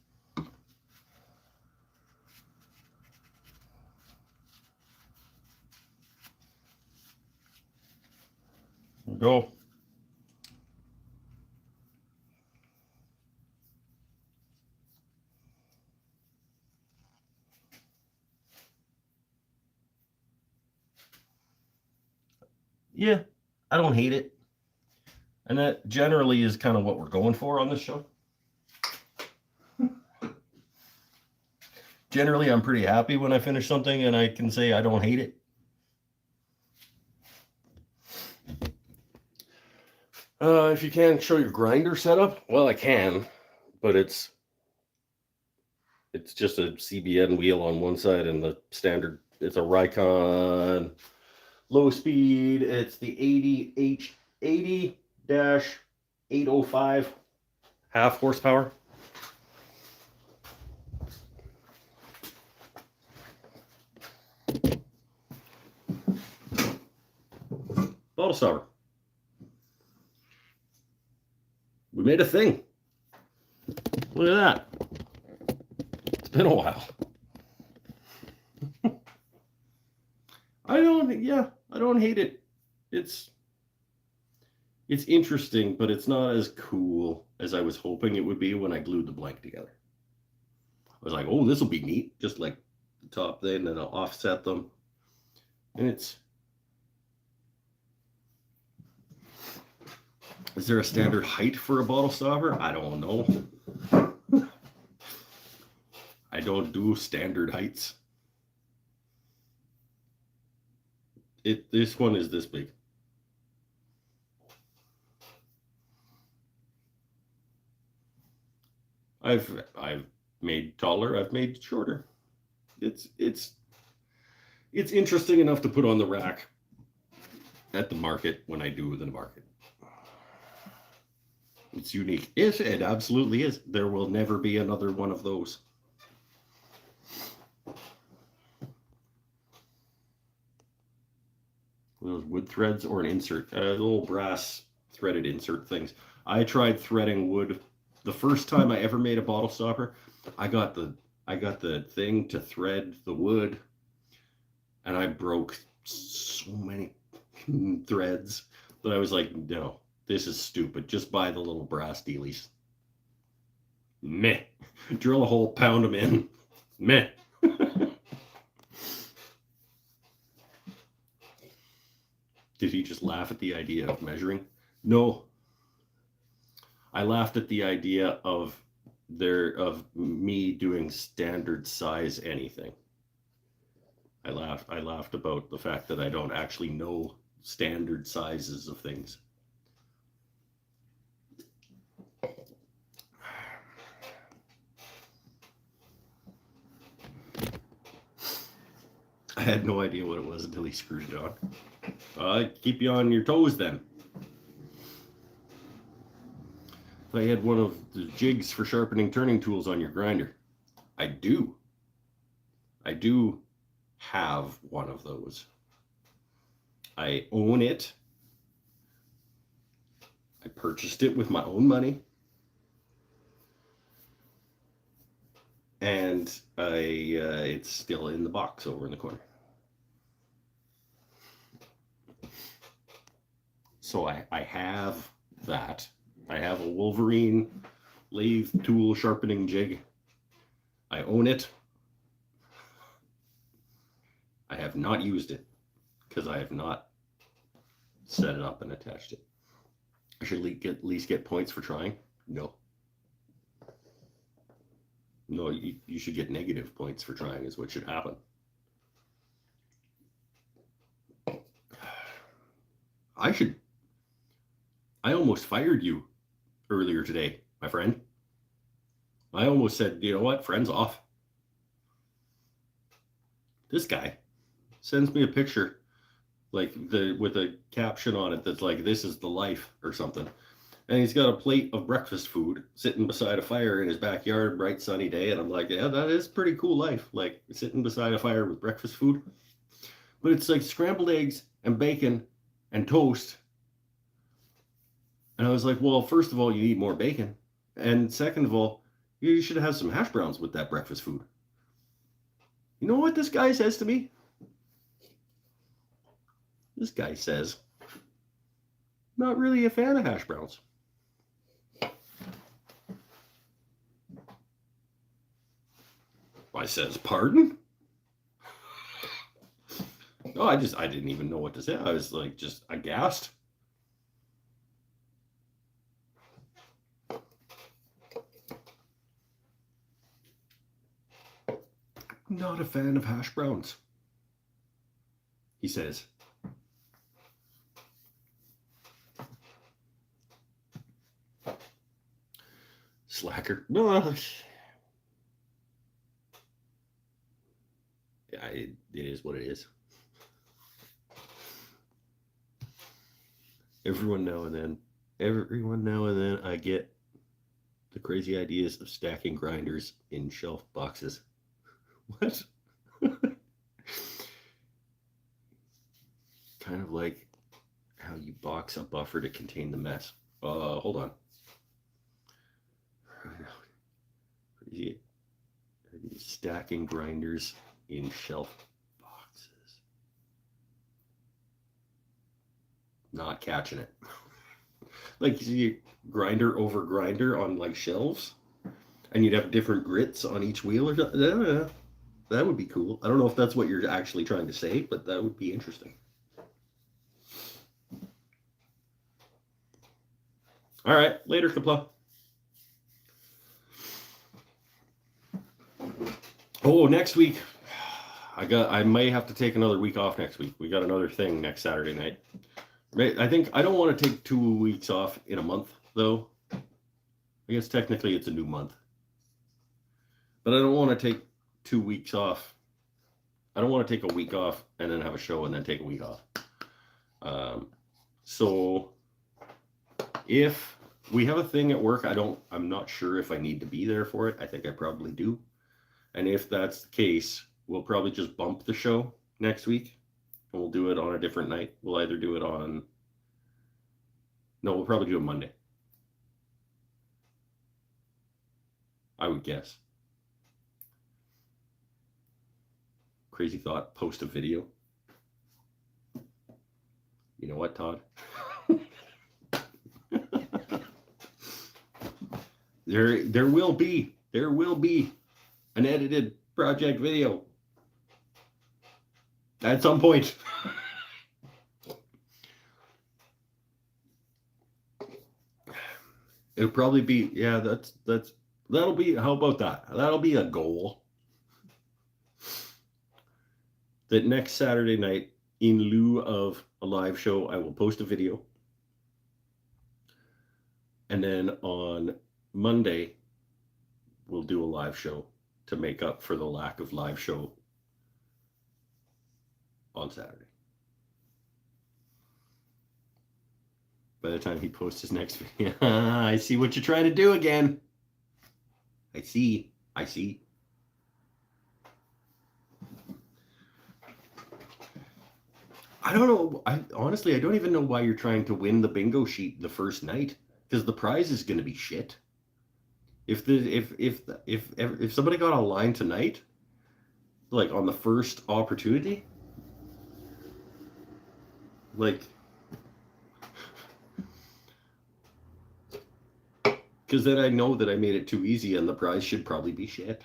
There we go. Yeah, I don't hate it. And that generally is kind of what we're going for on this show. Generally, I'm pretty happy when I finish something and I can say I don't hate it. If you can show your grinder setup, well, I can, but it's just a CBN wheel on one side and the standard, it's a Rikon low speed. It's the 80H80-805 half horsepower. Bottle stopper. We made a thing. Look at that. It's been a while. I don't hate it. It's interesting, but it's not as cool as I was hoping it would be when I glued the blank together. I was like, oh, this will be neat. Just like the top thing, and I'll offset them. And it's... Is there a standard height for a bottle stopper? I don't know. I don't do standard heights. This one is this big. I've made taller, I've made shorter. It's interesting enough to put on the rack at the market when I do the market. It's unique. It absolutely is. There will never be another one of those. Those wood threads or an insert, little brass threaded insert things. I tried threading wood. The first time I ever made a bottle stopper, I got the thing to thread the wood, and I broke so many threads that I was like, no, this is stupid. Just buy the little brass dealies. Meh. Drill a hole, pound them in. Meh. Did he just laugh at the idea of measuring? No. I laughed at the idea of me doing standard size anything. I laughed about the fact that I don't actually know standard sizes of things. I had no idea what it was until he screwed it on. Keep you on your toes then. I had one of the jigs for sharpening turning tools on your grinder. I do have one of those. I own it. I purchased it with my own money. And it's still in the box over in the corner. So I have that. I have a Wolverine lathe tool sharpening jig. I own it. I have not used it because I have not set it up and attached it. I should at least get points for trying. No. No, you should get negative points for trying is what should happen. I almost fired you earlier today, my friend. I almost said, you know what, friend's off. This guy sends me a picture like with a caption on it that's like, "This is the life" or something. And he's got a plate of breakfast food sitting beside a fire in his backyard, bright sunny day. And I'm like, yeah, that is pretty cool life. Like sitting beside a fire with breakfast food. But it's like scrambled eggs and bacon and toast. And I was like, well, first of all, you need more bacon. And second of all, you should have some hash browns with that breakfast food. You know what this guy says to me? This guy says, not really a fan of hash browns. I says, pardon? No, I didn't even know what to say. I was like, just aghast. Not a fan of hash browns, he says. Slacker. No. Yeah, it is what it is. Every now and then I get the crazy ideas of stacking grinders in shelf boxes. What? Kind of like how you box a buffer to contain the mess. Hold on. Stacking grinders in shelf boxes. Not catching it. Like you see grinder over grinder on like shelves, and you'd have different grits on each wheel or something. That would be cool. I don't know if that's what you're actually trying to say, but that would be interesting. All right, later, Kapla. Oh, next week, I may have to take another week off next week. We got another thing next Saturday night. I think I don't want to take 2 weeks off in a month, though. I guess technically it's a new month. But I don't want to take 2 weeks off. I don't want to take a week off and then have a show and then take a week off. So if we have a thing at work, I'm not sure if I need to be there for it. I think I probably do. And if that's the case, we'll probably just bump the show next week. And we'll do it on a different night. We'll either do it on... No, we'll probably do it Monday. I would guess. Crazy thought, post a video. You know what, Todd? There will be an edited project video at some point. It'll probably be, yeah, that'll be, how about that? That'll be a goal. That next Saturday night, in lieu of a live show, I will post a video. And then on Monday, we'll do a live show to make up for the lack of live show on Saturday. By the time he posts his next video, I see what you're trying to do again. I see. I don't know. Honestly, I don't even know why you're trying to win the bingo sheet the first night, because the prize is going to be shit. If somebody got a line tonight, like on the first opportunity, like, because then I know that I made it too easy and the prize should probably be shit.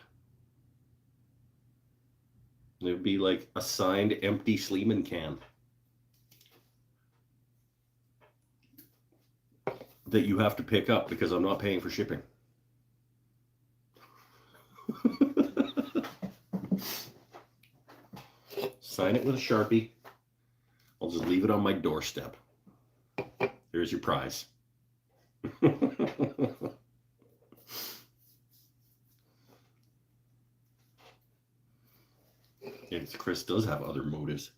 It would be like a signed empty Sleeman can that you have to pick up because I'm not paying for shipping. Sign it with a Sharpie. I'll just leave it on my doorstep. There's your prize. Yes, Chris does have other motives.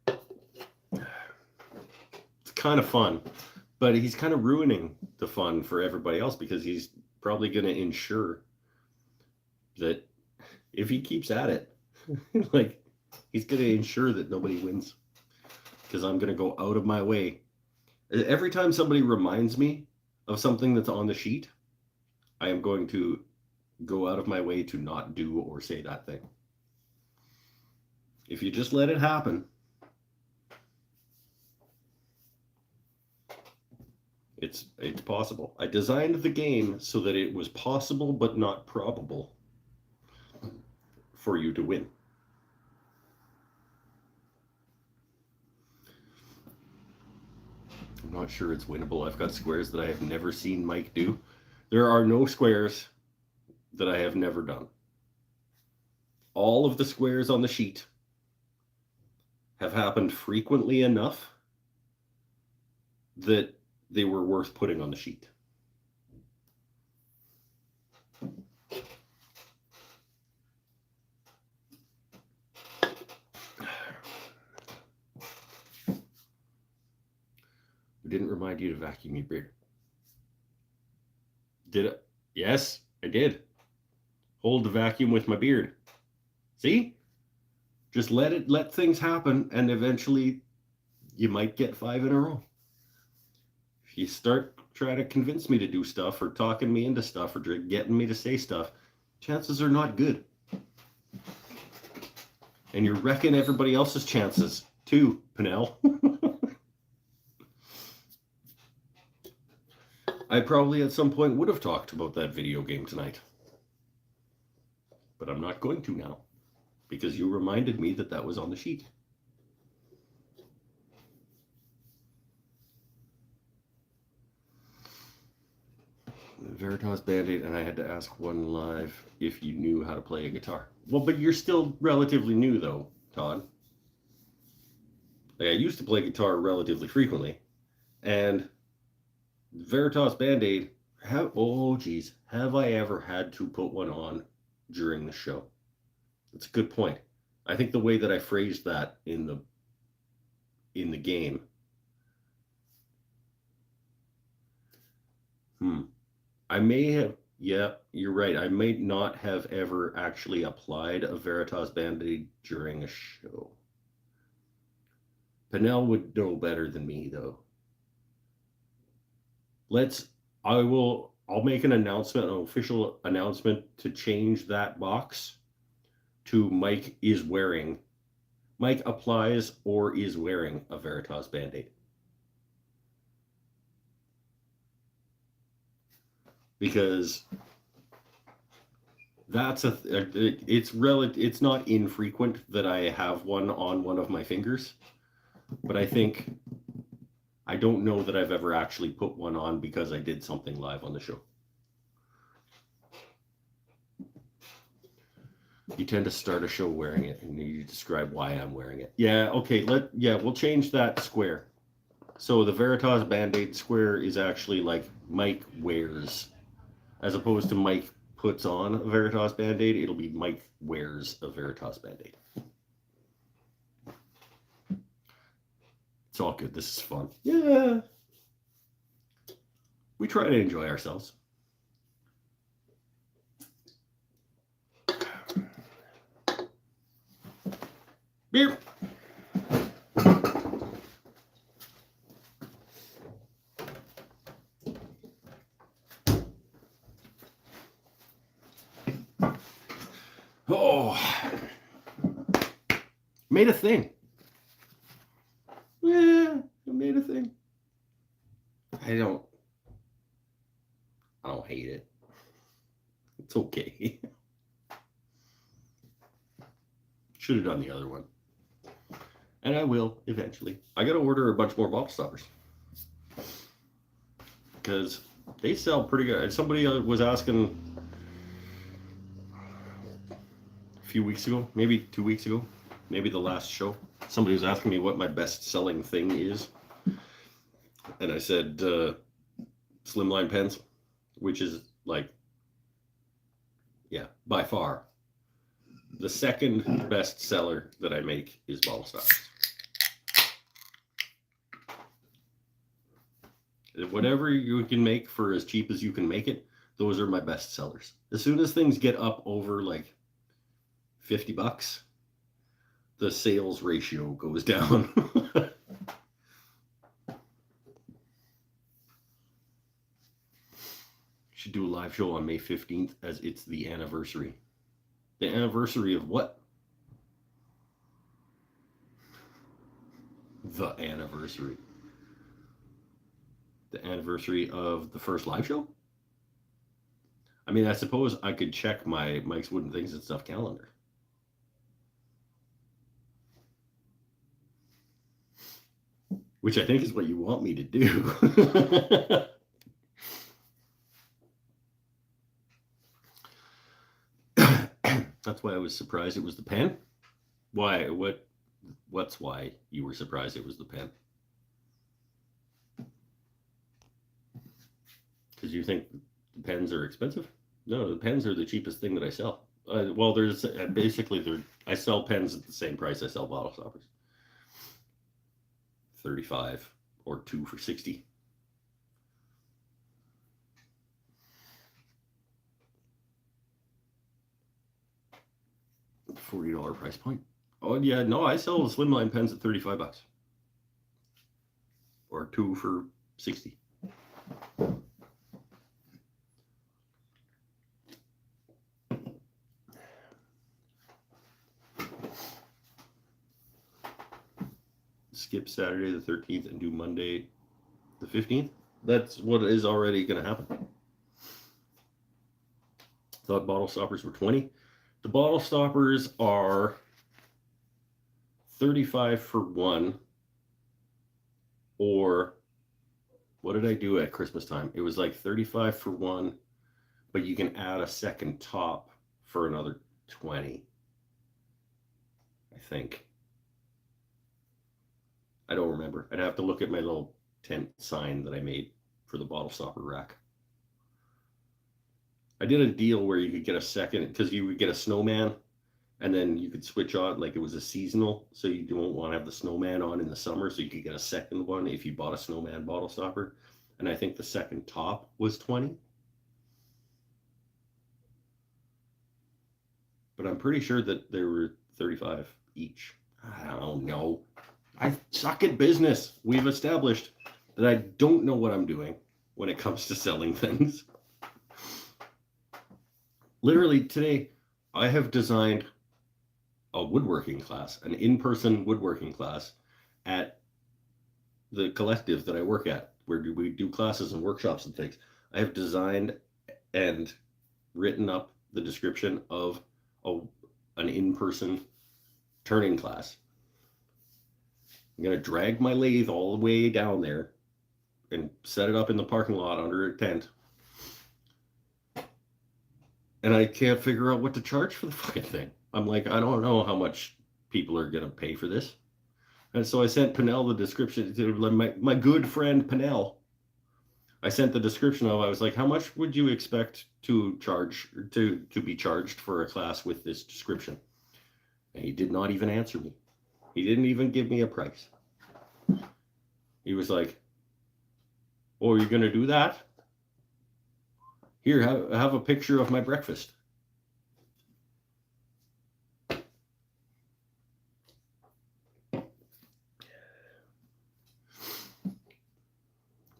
It's kind of fun, but he's kind of ruining the fun for everybody else because he's probably going to ensure that if he keeps at it, like he's going to ensure that nobody wins because I'm going to go out of my way. Every time somebody reminds me of something that's on the sheet, I am going to go out of my way to not do or say that thing. If you just let it happen, it's possible. I designed the game so that it was possible but not probable for you to win. I'm not sure it's winnable. I've got squares that I have never seen Mike do. There are no squares that I have never done. All of the squares on the sheet have happened frequently enough that they were worth putting on the sheet. I didn't remind you to vacuum your beard. Did it? Yes, I did. Hold the vacuum with my beard. See? Just let things happen, and eventually you might get 5 in a row. If you start trying to convince me to do stuff or talking me into stuff or getting me to say stuff, chances are not good. And you're wrecking everybody else's chances too, Pinnell. I probably at some point would have talked about that video game tonight. But I'm not going to now. Because you reminded me that that was on the sheet. Veritas Band-Aid, and I had to ask one live if you knew how to play a guitar. Well, but you're still relatively new, though, Todd. Like, I used to play guitar relatively frequently, and Veritas Band-Aid, have I ever had to put one on during the show? That's a good point. I think the way that I phrased that in the game. I may have, yeah, you're right. I may not have ever actually applied a Veritas Band-Aid during a show. Pinnell would know better than me, though. I'll make an announcement, an official announcement to change that box to Mike applies or is wearing a Veritas Band-Aid. Because it's not infrequent that I have one on one of my fingers, but I don't know that I've ever actually put one on because I did something live on the show. You tend to start a show wearing it, and you describe why I'm wearing it. Yeah, okay, we'll change that square. So the Veritas Band-Aid square is actually like Mike wears, as opposed to Mike puts on a Veritas Band-Aid, it'll be Mike wears a Veritas Band-Aid. It's all good, this is fun. Yeah. We try to enjoy ourselves. Beer. Oh, made a thing. Yeah, I made a thing. I don't hate it. It's okay. Should have done the other one. And I will eventually. I gotta order a bunch more bottle stoppers. Because they sell pretty good. Somebody was asking a few weeks ago, maybe 2 weeks ago, maybe the last show. Somebody was asking me what my best selling thing is. And I said slimline pens, which is like Yeah, by far. The second best seller that I make is bottle stoppers. Whatever you can make for as cheap as you can make it, those are my best sellers. As soon as things get up over like $50, the sales ratio goes down. Should do a live show on May 15th as it's the anniversary. The anniversary of what? The anniversary. The anniversary of the first live show? I mean, I suppose I could check my Mike's Wooden Things and Stuff calendar. Which I think is what you want me to do. That's why I was surprised it was the pen. Why? What's why you were surprised it was the pen? Because you think pens are expensive? No, the pens are the cheapest thing that I sell. Well, there's basically I sell pens at the same price I sell bottle stoppers. 35 or 2 for 60. $40 price point. Oh yeah, no, I sell slimline pens at $35 or 2 for 60. Skip Saturday the 13th and do Monday the 15th. That's what is already going to happen. Thought bottle stoppers were 20. The bottle stoppers are 35 for one, or what did I do at Christmas time? It was like 35 for one, but you can add a second top for another 20, I think. I don't remember. I'd have to look at my little tent sign that I made for the bottle stopper rack. I did a deal where you could get a second, because you would get a snowman and then you could switch on, like it was a seasonal, so you don't want to have the snowman on in the summer, so you could get a second one if you bought a snowman bottle stopper. And I think the second top was 20. But I'm pretty sure that there were 35 each. I don't know. I suck at business. We've established that I don't know what I'm doing when it comes to selling things. Literally today, I have designed a woodworking class, an in-person woodworking class at the collective that I work at, where we do classes and workshops and things. I have designed and written up the description of an in-person turning class. I'm going to drag my lathe all the way down there and set it up in the parking lot under a tent. And I can't figure out what to charge for the fucking thing. I'm like, I don't know how much people are going to pay for this. And so I sent Pinnell the description to my good friend Pinnell. I sent the description of, I was like, how much would you expect to charge, to be charged for a class with this description? And he did not even answer me. He didn't even give me a price. He was like, oh, you're going to do that? Here, have a picture of my breakfast.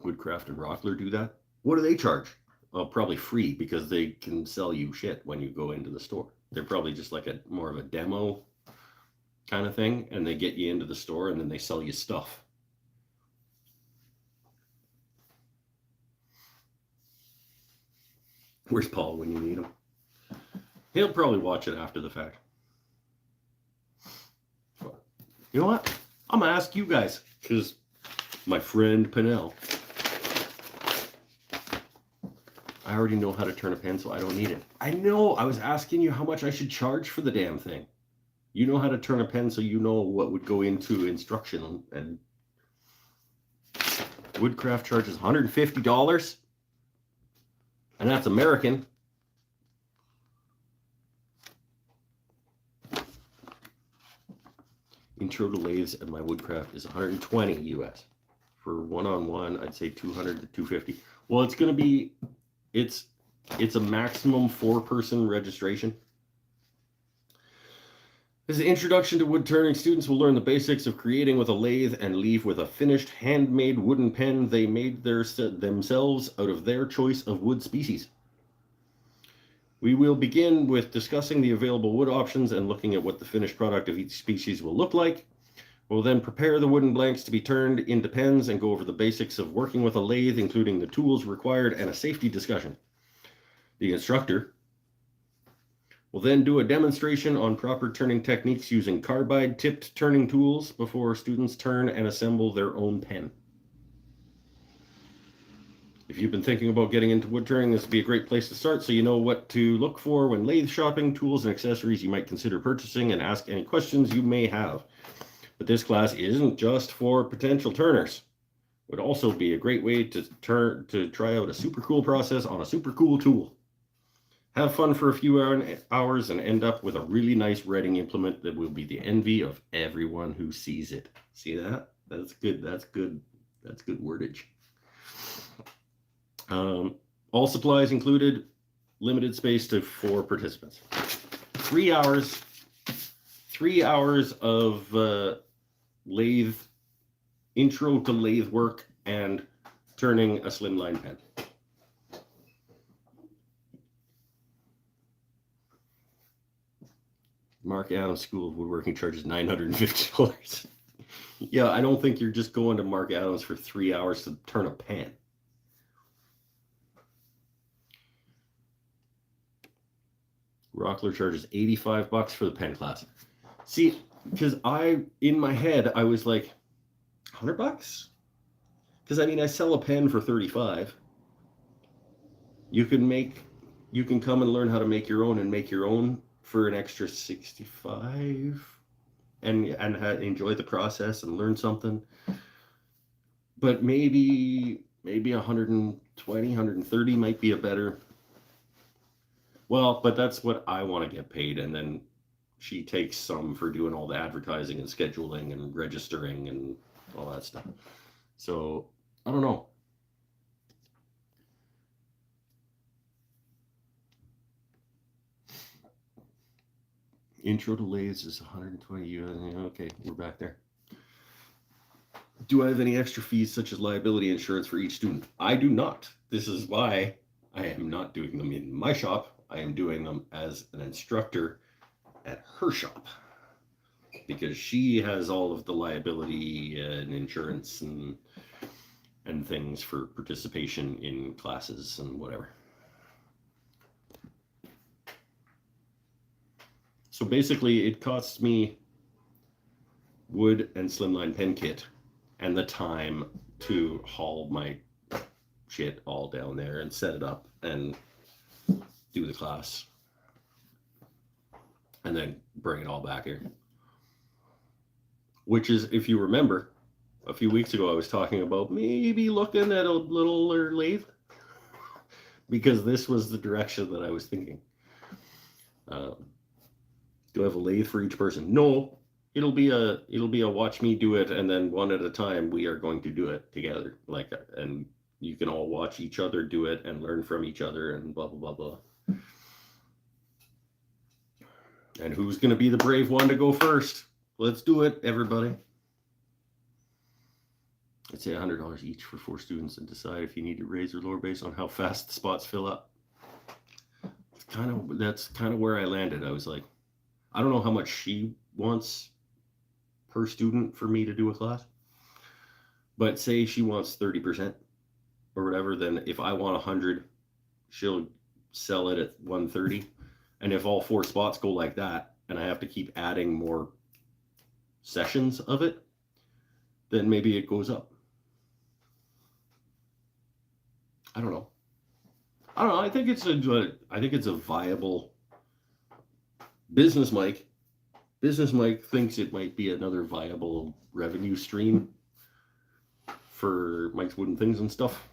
Woodcraft and Rockler do that. What do they charge? Well, probably free, because they can sell you shit when you go into the store. They're probably just like more of a demo kind of thing, and they get you into the store and then they sell you stuff. Where's Paul when you need him? He'll probably watch it after the fact. You know what? I'm going to ask you guys, because my friend Pinnell, I already know how to turn a pen, so I don't need it. I know. I was asking you how much I should charge for the damn thing. You know how to turn a pen, so you know what would go into instruction. And Woodcraft charges $150. And that's American. Intro to lathes and my woodcraft is 120 US. For one-on-one, I'd say 200 to 250. Well, it's going to be, it's a maximum 4-person registration. As an introduction to wood turning, students will learn the basics of creating with a lathe and leave with a finished handmade wooden pen they made themselves out of their choice of wood species. We will begin with discussing the available wood options and looking at what the finished product of each species will look like. We'll then prepare the wooden blanks to be turned into pens and go over the basics of working with a lathe, including the tools required and a safety discussion. The instructor will then do a demonstration on proper turning techniques using carbide tipped turning tools before students turn and assemble their own pen. If you've been thinking about getting into wood turning, this would be a great place to start so you know what to look for when lathe shopping, tools and accessories you might consider purchasing, and ask any questions you may have. But this class isn't just for potential turners. It would also be a great way to try out a super cool process on a super cool tool. Have fun for a few hours and end up with a really nice retting implement that will be the envy of everyone who sees it. See that? That's good. That's good. That's good wordage. All supplies included, limited space to 4 participants. 3 hours. 3 hours of lathe, intro to lathe work and turning a slimline pen. Mark Adams School of Woodworking charges $950. Yeah, I don't think you're just going to Mark Adams for 3 hours to turn a pen. Rockler charges $85 for the pen class. See, because in my head, I was like, $100? Because I mean, I sell a pen for $35. You can come and learn how to make your own and make your own for an extra $65 and enjoy the process and learn something. But maybe 120, 130 might be a better. Well, but that's what I want to get paid, and then she takes some for doing all the advertising and scheduling and registering and all that stuff. So I don't know. Intro to lathes is 120 US. Okay, we're back there. Do I have any extra fees such as liability insurance for each student? I do not. This is why I am not doing them in my shop. I am doing them as an instructor at her shop because she has all of the liability and insurance and things for participation in classes and whatever. So basically it costs me wood and slimline pen kit and the time to haul my shit all down there and set it up and do the class and then bring it all back here. Which is, if you remember, a few weeks ago I was talking about maybe looking at a little lathe because this was the direction that I was thinking. Do I have a lathe for each person? No, it'll be a watch me do it, and then one at a time we are going to do it together, and you can all watch each other do it and learn from each other and blah blah blah blah. And who's going to be the brave one to go first? Let's do it, everybody. I'd say $100 each for 4 students, and decide if you need to raise or lower based on how fast the spots fill up. That's kind of where I landed. I was like, I don't know how much she wants per student for me to do a class, but say she wants 30% or whatever, then if I want 100, she'll sell it at 130. And if all 4 spots go like that, and I have to keep adding more sessions of it, then maybe it goes up. I don't know. I think it's a viable business. Mike thinks it might be another viable revenue stream for Mike's Wooden Things and stuff.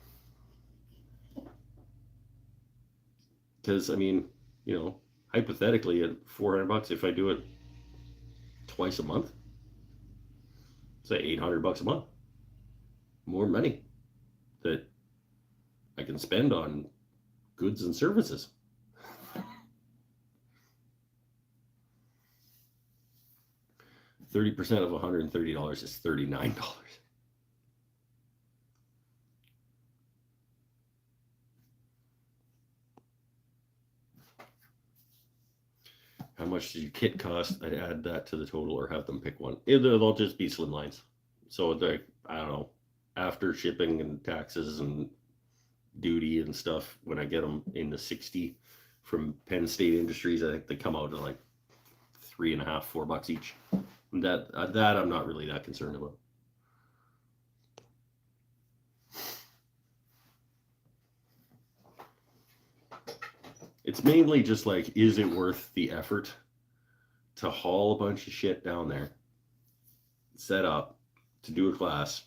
Because I mean, you know, hypothetically at $400, if I do it twice a month, say $800 a month. More money that I can spend on goods and services. $30% of $130 is $39. How much does your kit cost? I'd add that to the total or have them pick one. They'll just be slimlines. So they're, I don't know, after shipping and taxes and duty and stuff, when I get them in the 60 from Penn State Industries, I think they come out to like $3.50, $4 each. That I'm not really that concerned about. It's mainly just like, is it worth the effort to haul a bunch of shit down there, set up to do a class?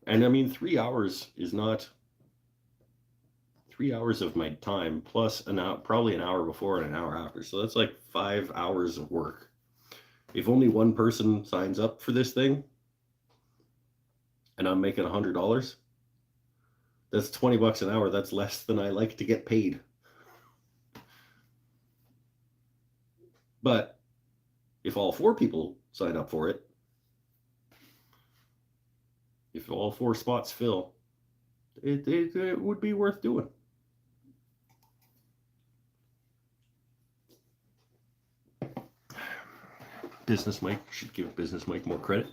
And I mean, 3 hours is not 3 hours of my time plus probably an hour before and an hour after. So that's like 5 hours of work. If only one person signs up for this thing and I'm making $100, that's $20 an hour. That's less than I like to get paid. But if all 4 people sign up for it, if all 4 spots fill, it would be worth doing. Business Mike should give Business Mike more credit.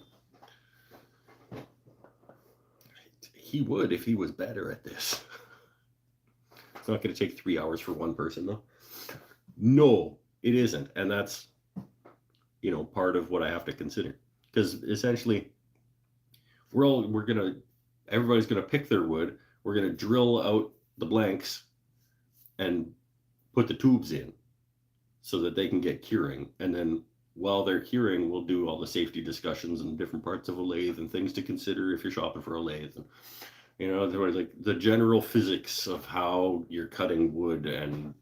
He would if he was better at this. It's not going to take 3 hours for one person, though. No, it isn't. And that's, part of what I have to consider. Because essentially, everybody's going to pick their wood. We're going to drill out the blanks and put the tubes in so that they can get curing. And then while they're curing, we'll do all the safety discussions and different parts of a lathe and things to consider if you're shopping for a lathe. And, like the general physics of how you're cutting wood and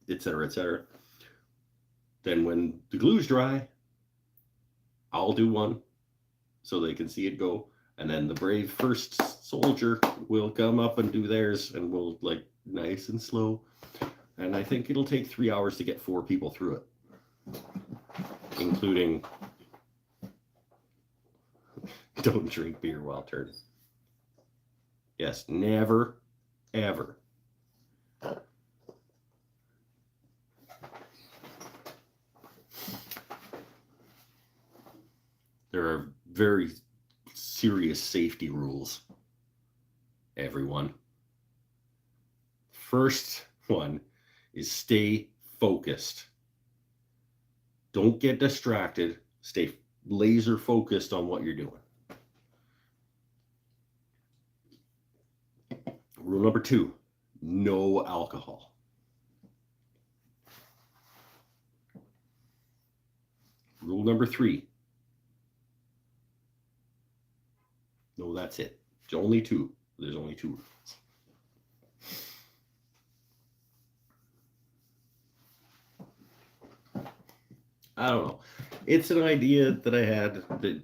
et cetera, et cetera. Then when the glue's dry, I'll do one so they can see it go. And then the brave first soldier will come up and do theirs, and we'll like nice and slow. And I think it'll take 3 hours to get 4 people through it, including don't drink beer while turning. Yes, never, ever. There are very serious safety rules, everyone. First one is stay focused. Don't get distracted. Stay laser focused on what you're doing. Rule number 2, no alcohol. Rule number 3. No, that's it. It's only 2. There's only 2 rules. I don't know. It's an idea that I had that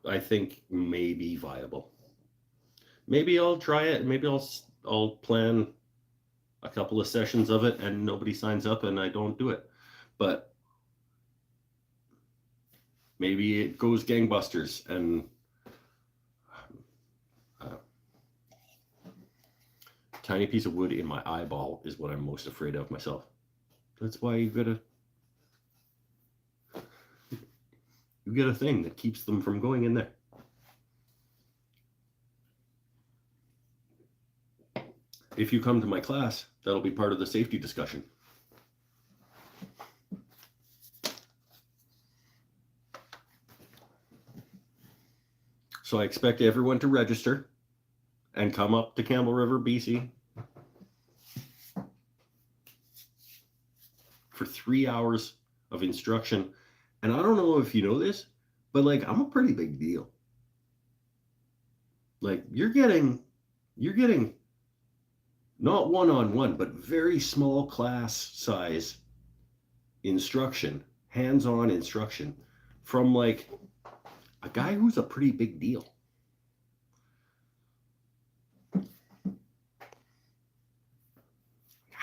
I think may be viable. Maybe I'll try it. Maybe I'll plan a couple of sessions of it and nobody signs up and I don't do it. But maybe it goes gangbusters and tiny piece of wood in my eyeball is what I'm most afraid of myself. That's why you get a thing that keeps them from going in there. If you come to my class, that'll be part of the safety discussion. So I expect everyone to register and come up to Campbell River, BC for 3 hours of instruction. And I don't know if you know this, but like I'm a pretty big deal. Like you're getting not one-on-one, but very small class size instruction, hands-on instruction from like A guy who's a pretty big deal. I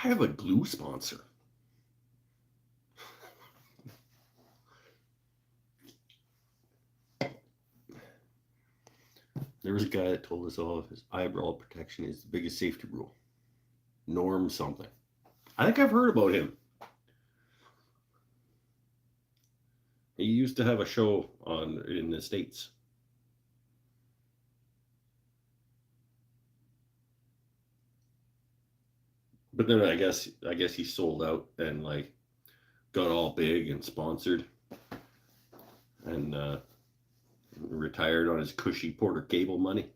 have a glue sponsor. There was a guy that told us all of his eyebrow protection is the biggest safety rule. Norm something. I think I've heard about him. He used to have a show in the States. But then I guess he sold out and like got all big and sponsored and retired on his cushy Porter Cable money.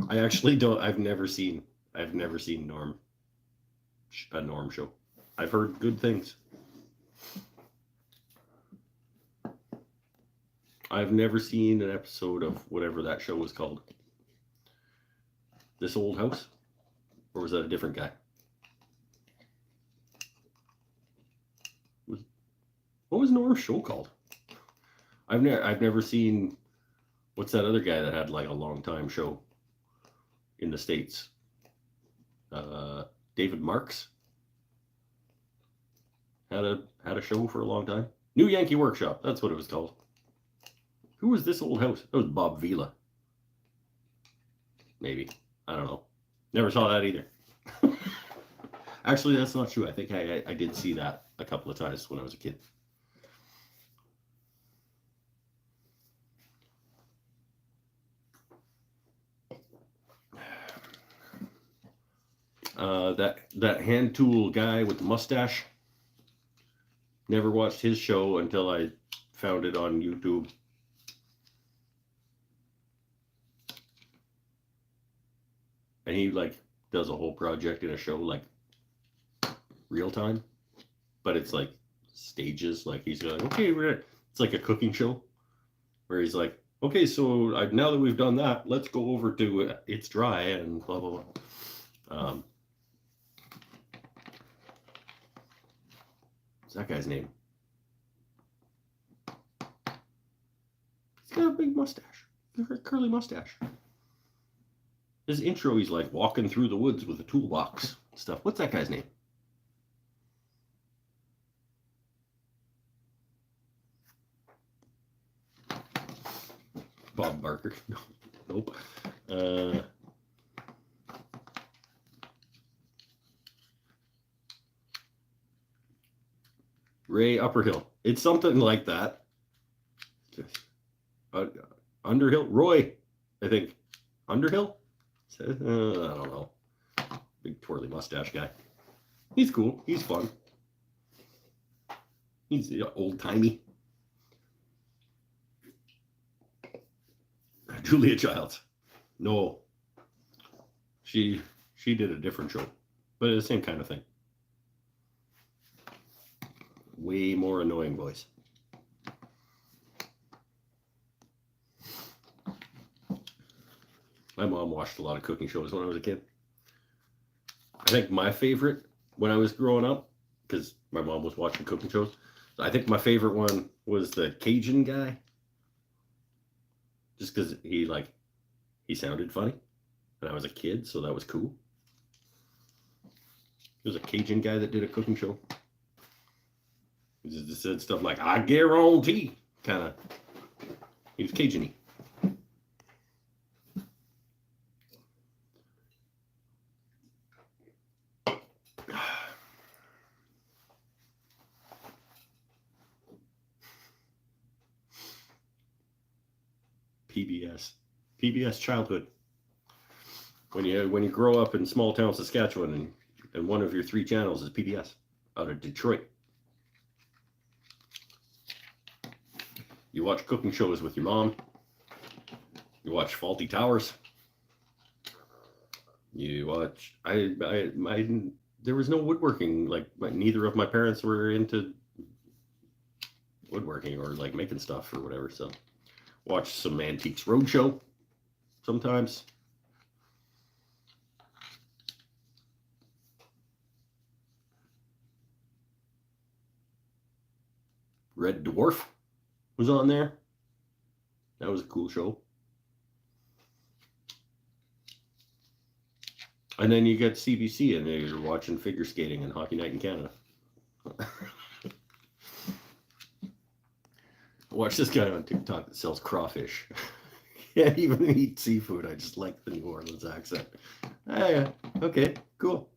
I actually don't. I've never seen Norm, a Norm show. I've heard good things. I've never seen an episode of whatever that show was called. This Old House, or was that a different guy? What was Norm's show called? I've never seen. What's that other guy that had like a long time show in the States? David Marks had a show for a long time. New Yankee Workshop, that's what it was called. Who was This Old House? That was Bob Vila. Maybe. I don't know. Never saw that either. Actually, that's not true. I think I did see that a couple of times when I was a kid. That hand tool guy with the mustache. Never watched his show until I found it on YouTube. And he like does a whole project in a show like real time, but it's like stages. Like he's like, okay, it's like a cooking show where he's like, okay, so now that we've done that, let's go over to It's Dry and blah blah blah. What's that guy's name? He's got a big mustache, a curly mustache. His intro, he's like walking through the woods with a toolbox and stuff. What's that guy's name? Bob Barker. Nope. Ray Upperhill. It's something like that. Underhill? Roy, I think. Underhill? I don't know. Big twirly mustache guy. He's cool. He's fun. He's old-timey. Julia Childs. No. She did a different show. But it's the same kind of thing. Way more annoying voice. My mom watched a lot of cooking shows when I was a kid. I think my favorite when I was growing up, because my mom was watching cooking shows, I think my favorite one was the Cajun guy. Just because he sounded funny. And I was a kid, so that was cool. There was a Cajun guy that did a cooking show. He just said stuff like, I guarantee, kind of. He was Cajun-y. PBS childhood. When you grow up in small town Saskatchewan and one of your 3 channels is PBS out of Detroit. You watch cooking shows with your mom. You watch Faulty Towers. You watch there was no woodworking. Like neither of my parents were into woodworking or like making stuff or whatever. So watch some Antiques Roadshow sometimes. Red Dwarf was on there. That was a cool show. And then you get CBC and you're watching figure skating and Hockey Night in Canada. Watch this guy on TikTok that sells crawfish. Can't even eat seafood. I just like the New Orleans accent. Okay, cool.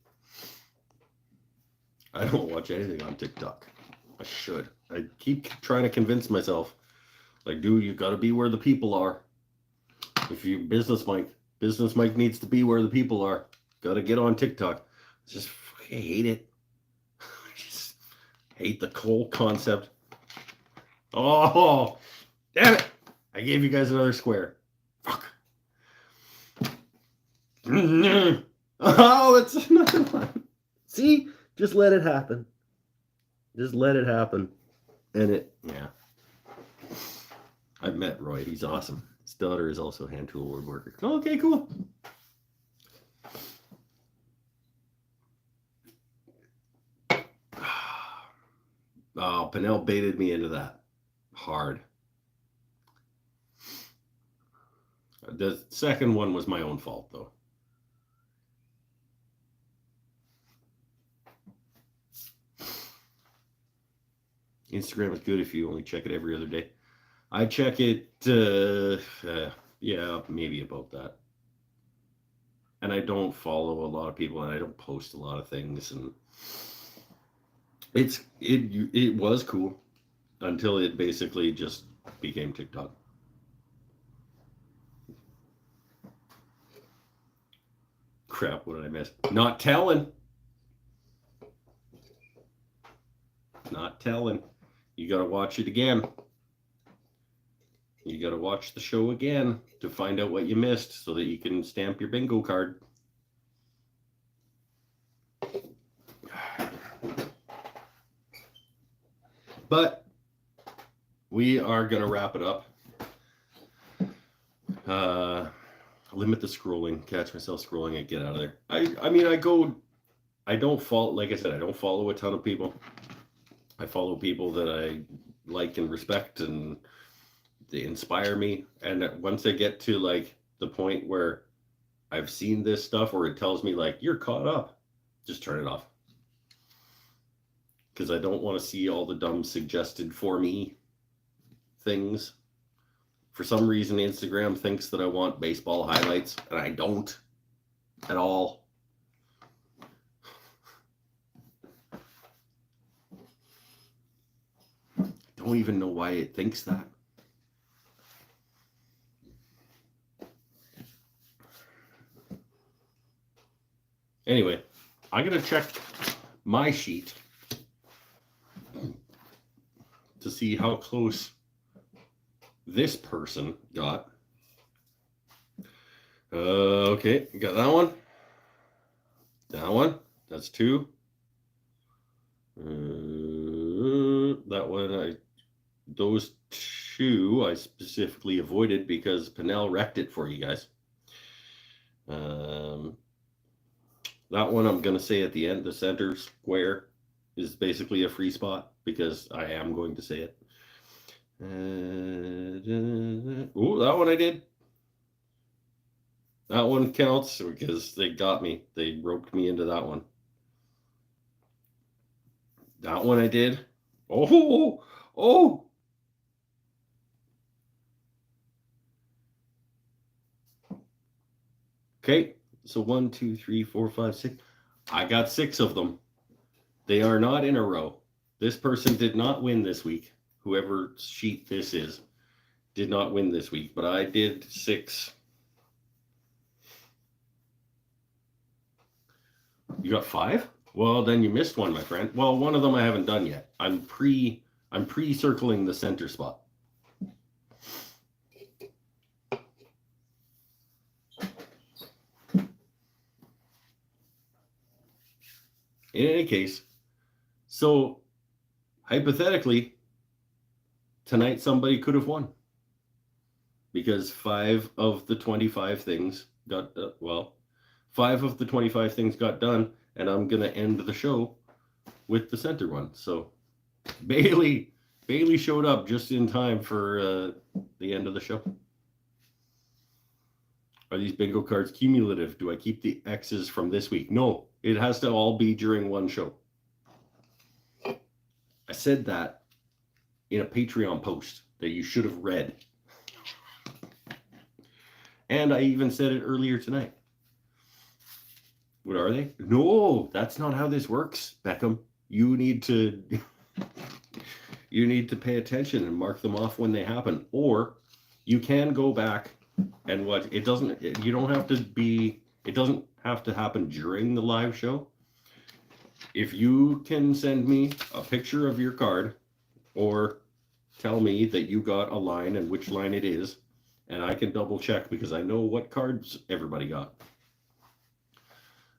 I don't watch anything on TikTok. I should. I keep trying to convince myself, like, dude, you got to be where the people are. If you business Mike needs to be where the people are. Got to get on TikTok. Just fucking hate it. I just hate the whole concept. Oh, damn it. I gave you guys another square. Fuck. Oh, it's another one. See? Just let it happen. Just let it happen. And yeah. I've met Roy. He's awesome. His daughter is also a hand tool woodworker. Okay, cool. Oh, Pinnell baited me into that. Hard. The second one was my own fault, though. Instagram is good if you only check it every other day. I check it, yeah, maybe about that. And I don't follow a lot of people, and I don't post a lot of things, and it was cool until it basically just became TikTok. Crap, what did I miss? Not telling. Not telling. You got to watch it again. You got to watch the show again to find out what you missed so that you can stamp your bingo card. But we are going to wrap it up. Limit the scrolling, catch myself scrolling and get out of there. I don't follow, like I said, I don't follow a ton of people. I follow people that I like and respect and they inspire me. And once I get to like the point where I've seen this stuff or it tells me like, you're caught up, just turn it off. Because I don't want to see all the dumb suggested for me things. For some reason, Instagram thinks that I want baseball highlights, and I don't at all. Don't even know why it thinks that. Anyway, I'm going to check my sheet to see how close this person got. Okay, got that one. That one. That's 2. That one, those 2 I specifically avoided because Pinnell wrecked it for you guys. That one I'm going to say at the end, the center square is basically a free spot because I am going to say it. Oh, that one I did. That one counts because they got me. They roped me into that one. That one I did. Oh. Okay, so 1, 2, 3, 4, 5, 6. I got 6 of them. They are not in a row. This person did not win this week. Whoever sheet this is did not win this week, but I did 6. You got 5? Well, then you missed one, my friend. Well, one of them I haven't done yet. I'm pre-circling the center spot. In any case, so hypothetically, tonight somebody could have won because 5 of the 25 things got 5 of the 25 things got done, and I'm gonna end the show with the center one. So Bailey, Bailey showed up just in time for the end of the show. Are these bingo cards cumulative? Do I keep the X's from this week? No, it has to all be during one show. I said that in a Patreon post that you should have read. And I even said it earlier tonight. What are they? No, that's not how this works, Beckham. You need to pay attention and mark them off when they happen. Or you can go back and it doesn't have to happen during the live show. If you can send me a picture of your card or tell me that you got a line and which line it is, and I can double check because I know what cards everybody got.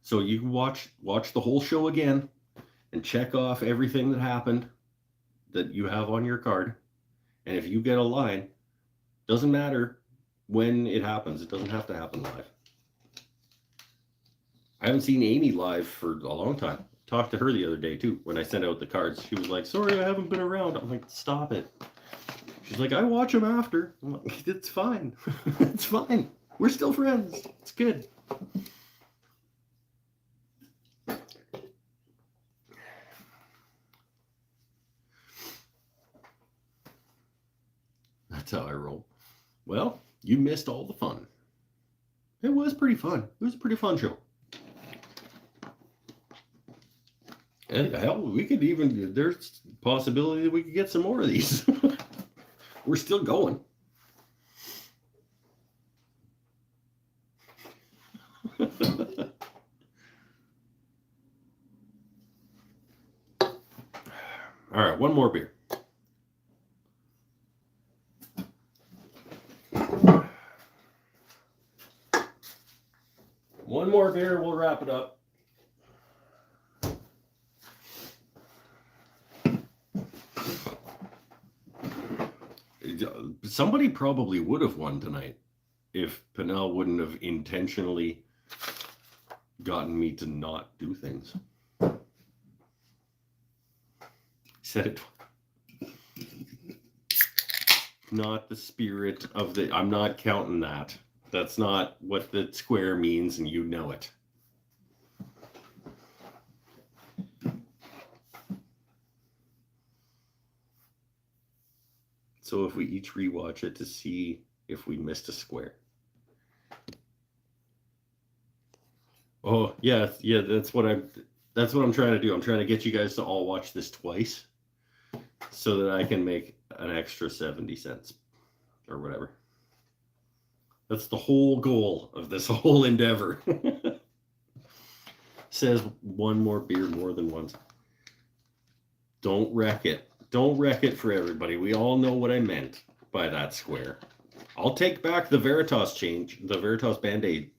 So you can watch the whole show again and check off everything that happened that you have on your card. And if you get a line, doesn't matter when it happens. It doesn't have to happen live. I haven't seen Amy live for a long time. Talked to her the other day too when I sent out the cards. She was like, sorry, I haven't been around. I'm like, stop it. She's like, I watch them after. I'm like, it's fine. It's fine. We're still friends. It's good. That's how I roll. Well, you missed all the fun. It was pretty fun. It was a pretty fun show. And hell, there's a possibility that we could get some more of these. We're still going. All right, one more beer. One more beer, we'll wrap it up. Somebody probably would have won tonight if Pinnell wouldn't have intentionally gotten me to not do things. Said it. Not the spirit of the... I'm not counting that. That's not what the square means, and you know it. So if we each rewatch it to see if we missed a square. Oh, yeah, that's what I'm trying to do. I'm trying to get you guys to all watch this twice so that I can make an extra 70 cents or whatever. That's the whole goal of this whole endeavor. Says one more beer more than once. Don't wreck it. Don't wreck it for everybody. We all know what I meant by that square. I'll take back the Veritas change, the Veritas Band-Aid.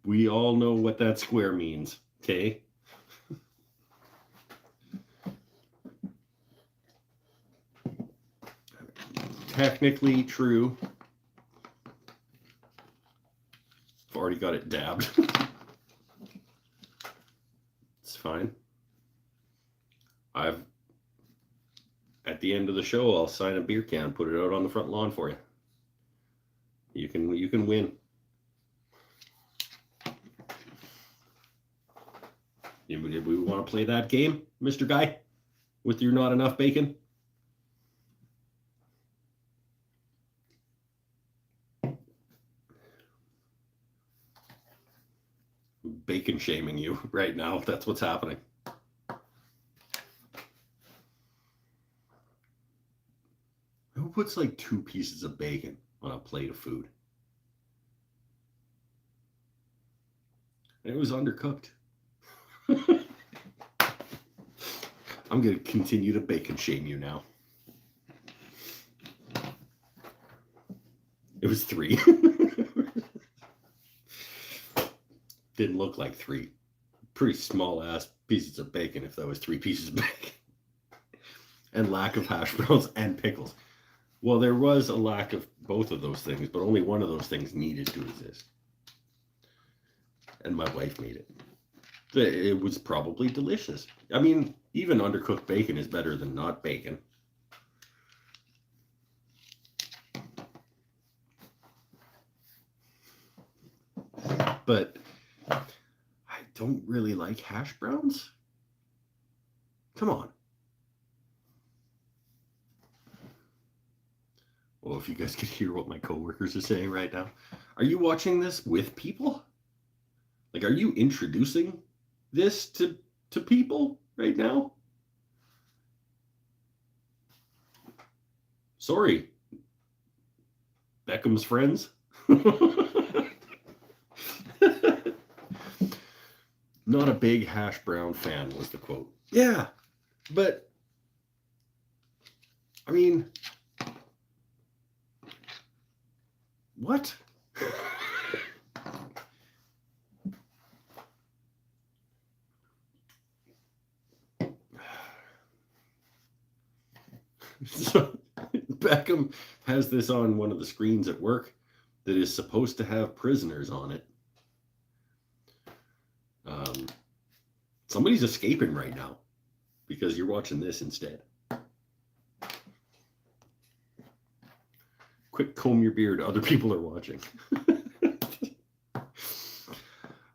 We all know what that square means, okay? Technically true. I've already got it dabbed. It's fine. At the end of the show, I'll sign a beer can, put it out on the front lawn for you. You can win. We want to play that game, Mr. Guy, with your not enough bacon? Bacon shaming you right now. That's what's happening. Who puts like 2 pieces of bacon on a plate of food? And it was undercooked. I'm going to continue to bacon shame you now. It was 3. Didn't look like 3. Pretty small ass pieces of bacon if that was 3 pieces of bacon. And lack of hash browns and pickles. Well, there was a lack of both of those things, but only one of those things needed to exist. and my wife made it. It was probably delicious. I mean, even undercooked bacon is better than not bacon. But I don't really like hash browns. Come on. Well, if you guys could hear what my coworkers are saying right now. Are you watching this with people? Like, are you introducing this to people right now? Sorry. Beckham's friends. Not a big hash brown fan was the quote. Yeah, but I mean, what? So Beckham has this on one of the screens at work that is supposed to have prisoners on it. Somebody's escaping right now because you're watching this instead. Quick, comb your beard. Other people are watching.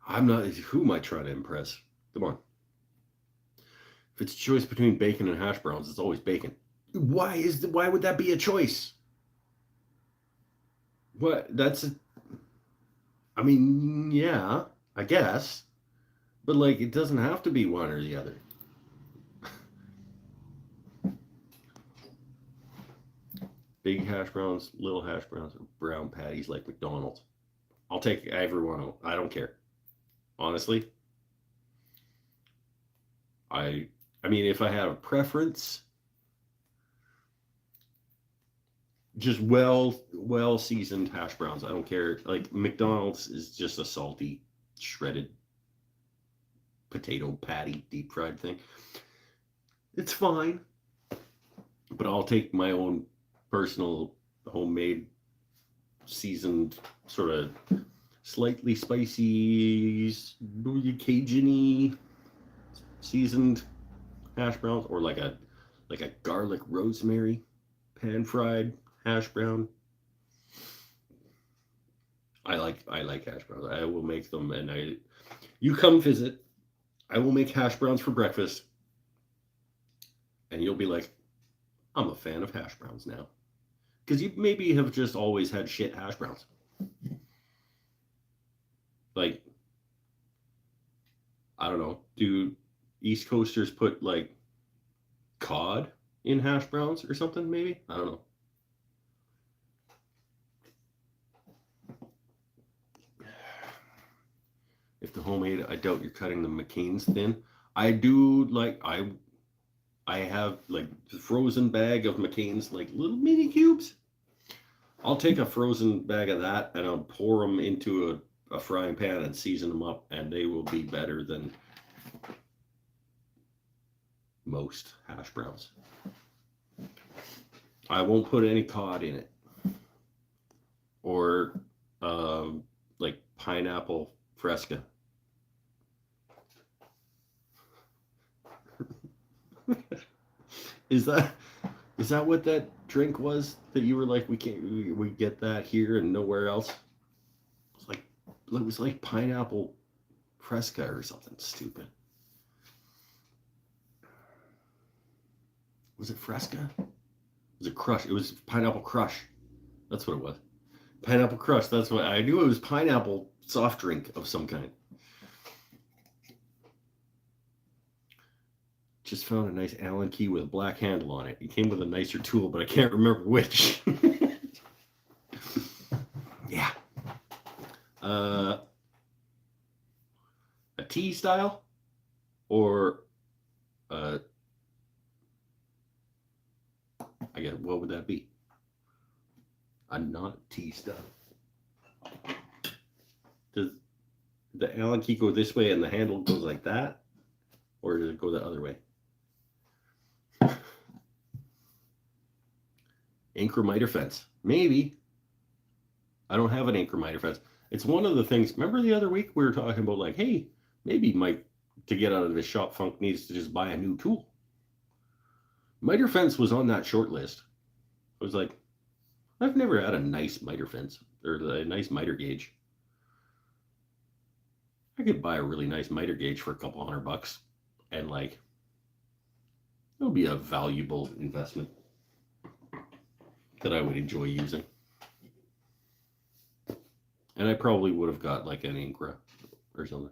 I'm not. Who am I trying to impress? Come on. If it's a choice between bacon and hash browns, it's always bacon. Why would that be a choice? What? I mean, yeah, I guess. But, like, it doesn't have to be one or the other. Big hash browns, little hash browns, or brown patties like McDonald's. I'll take every one. I don't care. Honestly. I mean, if I had a preference, just well seasoned hash browns. I don't care. Like, McDonald's is just a salty, shredded potato patty, deep fried thing. It's fine, but I'll take my own personal homemade seasoned sort of slightly spicy Cajun-y seasoned hash browns, or like a garlic rosemary pan fried hash brown. I like hash browns. I will make them, and you come visit. I will make hash browns for breakfast, and you'll be like, I'm a fan of hash browns now. Because you maybe have just always had shit hash browns. Like, I don't know, do East Coasters put, like, cod in hash browns or something, maybe? I don't know. If the homemade, I doubt you're cutting the McCain's thin. I do like, I have like the frozen bag of McCain's, like little mini cubes. I'll take a frozen bag of that and I'll pour them into a frying pan and season them up, and they will be better than most hash browns. I won't put any cod in it, or like pineapple fresca. Is that what that drink was that you were like, we get that here and nowhere else? It was like pineapple fresca or something stupid. Was it fresca? Was it crush? It was pineapple crush. That's what it was. Pineapple crush. That's what I knew. It was pineapple soft drink of some kind. Just found a nice Allen key with a black handle on it. It came with a nicer tool, but I can't remember which. Yeah. A tea style, or I guess, what would that be? A not tea style. Does the Allen key go this way and the handle goes like that, or does it go the other way? Anchor miter fence. Maybe. I don't have an anchor miter fence. It's one of the things. Remember the other week we were talking about, like, hey, maybe Mike, to get out of his shop funk, needs to just buy a new tool. Miter fence was on that short list. I was like, I've never had a nice miter fence or a nice miter gauge. I could buy a really nice miter gauge for a couple $100 and like it would be a valuable investment that I would enjoy using. And I probably would have got like an Incra or something.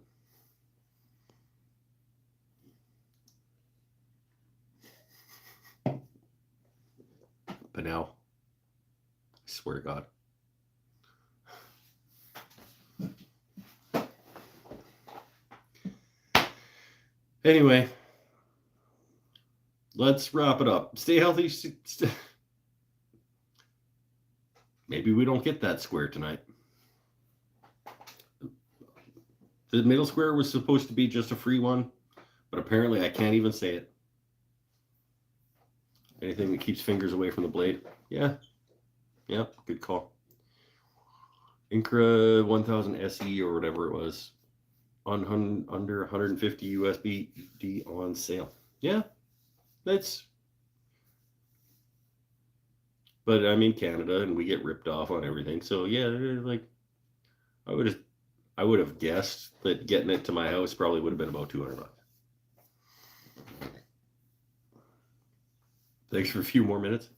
But now, I swear to God. Anyway, let's wrap it up. Stay healthy. Maybe we don't get that square tonight. The middle square was supposed to be just a free one, but apparently I can't even say it. Anything that keeps fingers away from the blade. Yeah. Yeah, good call. Incra 1000 SE or whatever it was. Under 150 USD on sale. Yeah. That's... But I'm in Canada and we get ripped off on everything. So yeah, like I would have guessed that getting it to my house probably would have been about $200. Thanks for a few more minutes.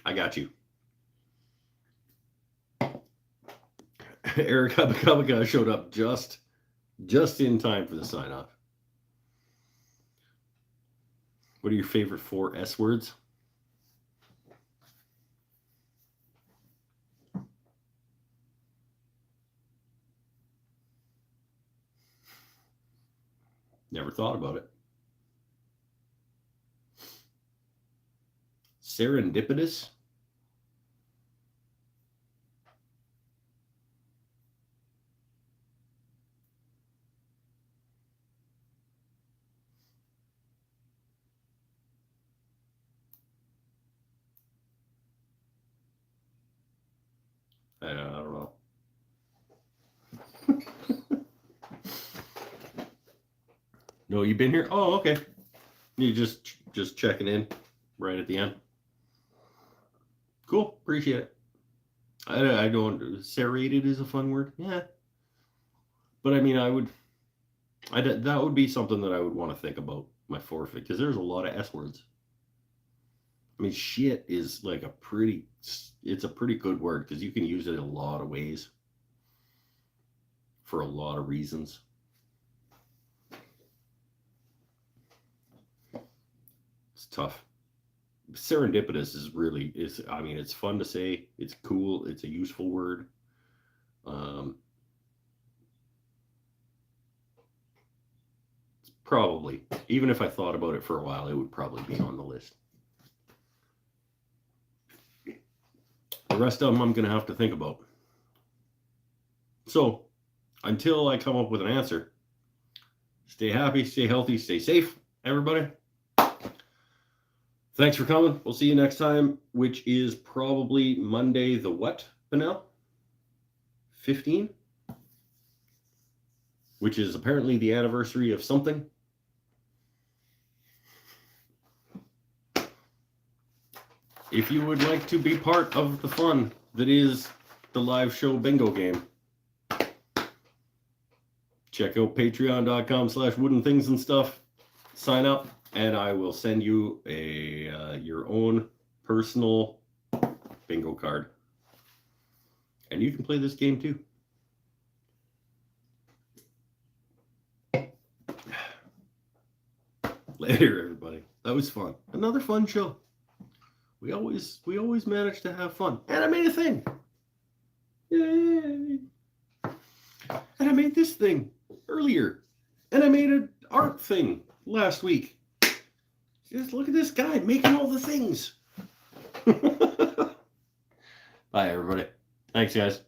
I got you. Eric Hubakabaka showed up just in time for the sign off. What are your favorite 4 S words? Never thought about it. Serendipitous? I don't know. No, you've been here? Oh, okay. You just checking in right at the end. Cool. Appreciate it. I don't... Serrated is a fun word. Yeah. But I mean, that would be something that I would want to think about, my forfeit, because there's a lot of S words. I mean, shit is like it's a pretty good word because you can use it in a lot of ways for a lot of reasons. It's tough. Serendipitous is I mean, it's fun to say. It's cool. It's a useful word. It's probably, even if I thought about it for a while, it would probably be on the list. The rest of them I'm going to have to think about. So, until I come up with an answer, stay happy, stay healthy, stay safe, everybody. Thanks for coming. We'll see you next time, which is probably Monday the what, Pinnell? 15? Which is apparently the anniversary of something. If you would like to be part of the fun that is the live show bingo game, check out patreon.com/woodenthingsandstuff. Sign up, and I will send you your own personal bingo card. And you can play this game too. Later, everybody. That was fun. Another fun show. We always manage to have fun. And I made a thing. Yay. And I made this thing earlier. And I made an art thing last week. Just look at this guy making all the things. Bye, everybody. Thanks, guys.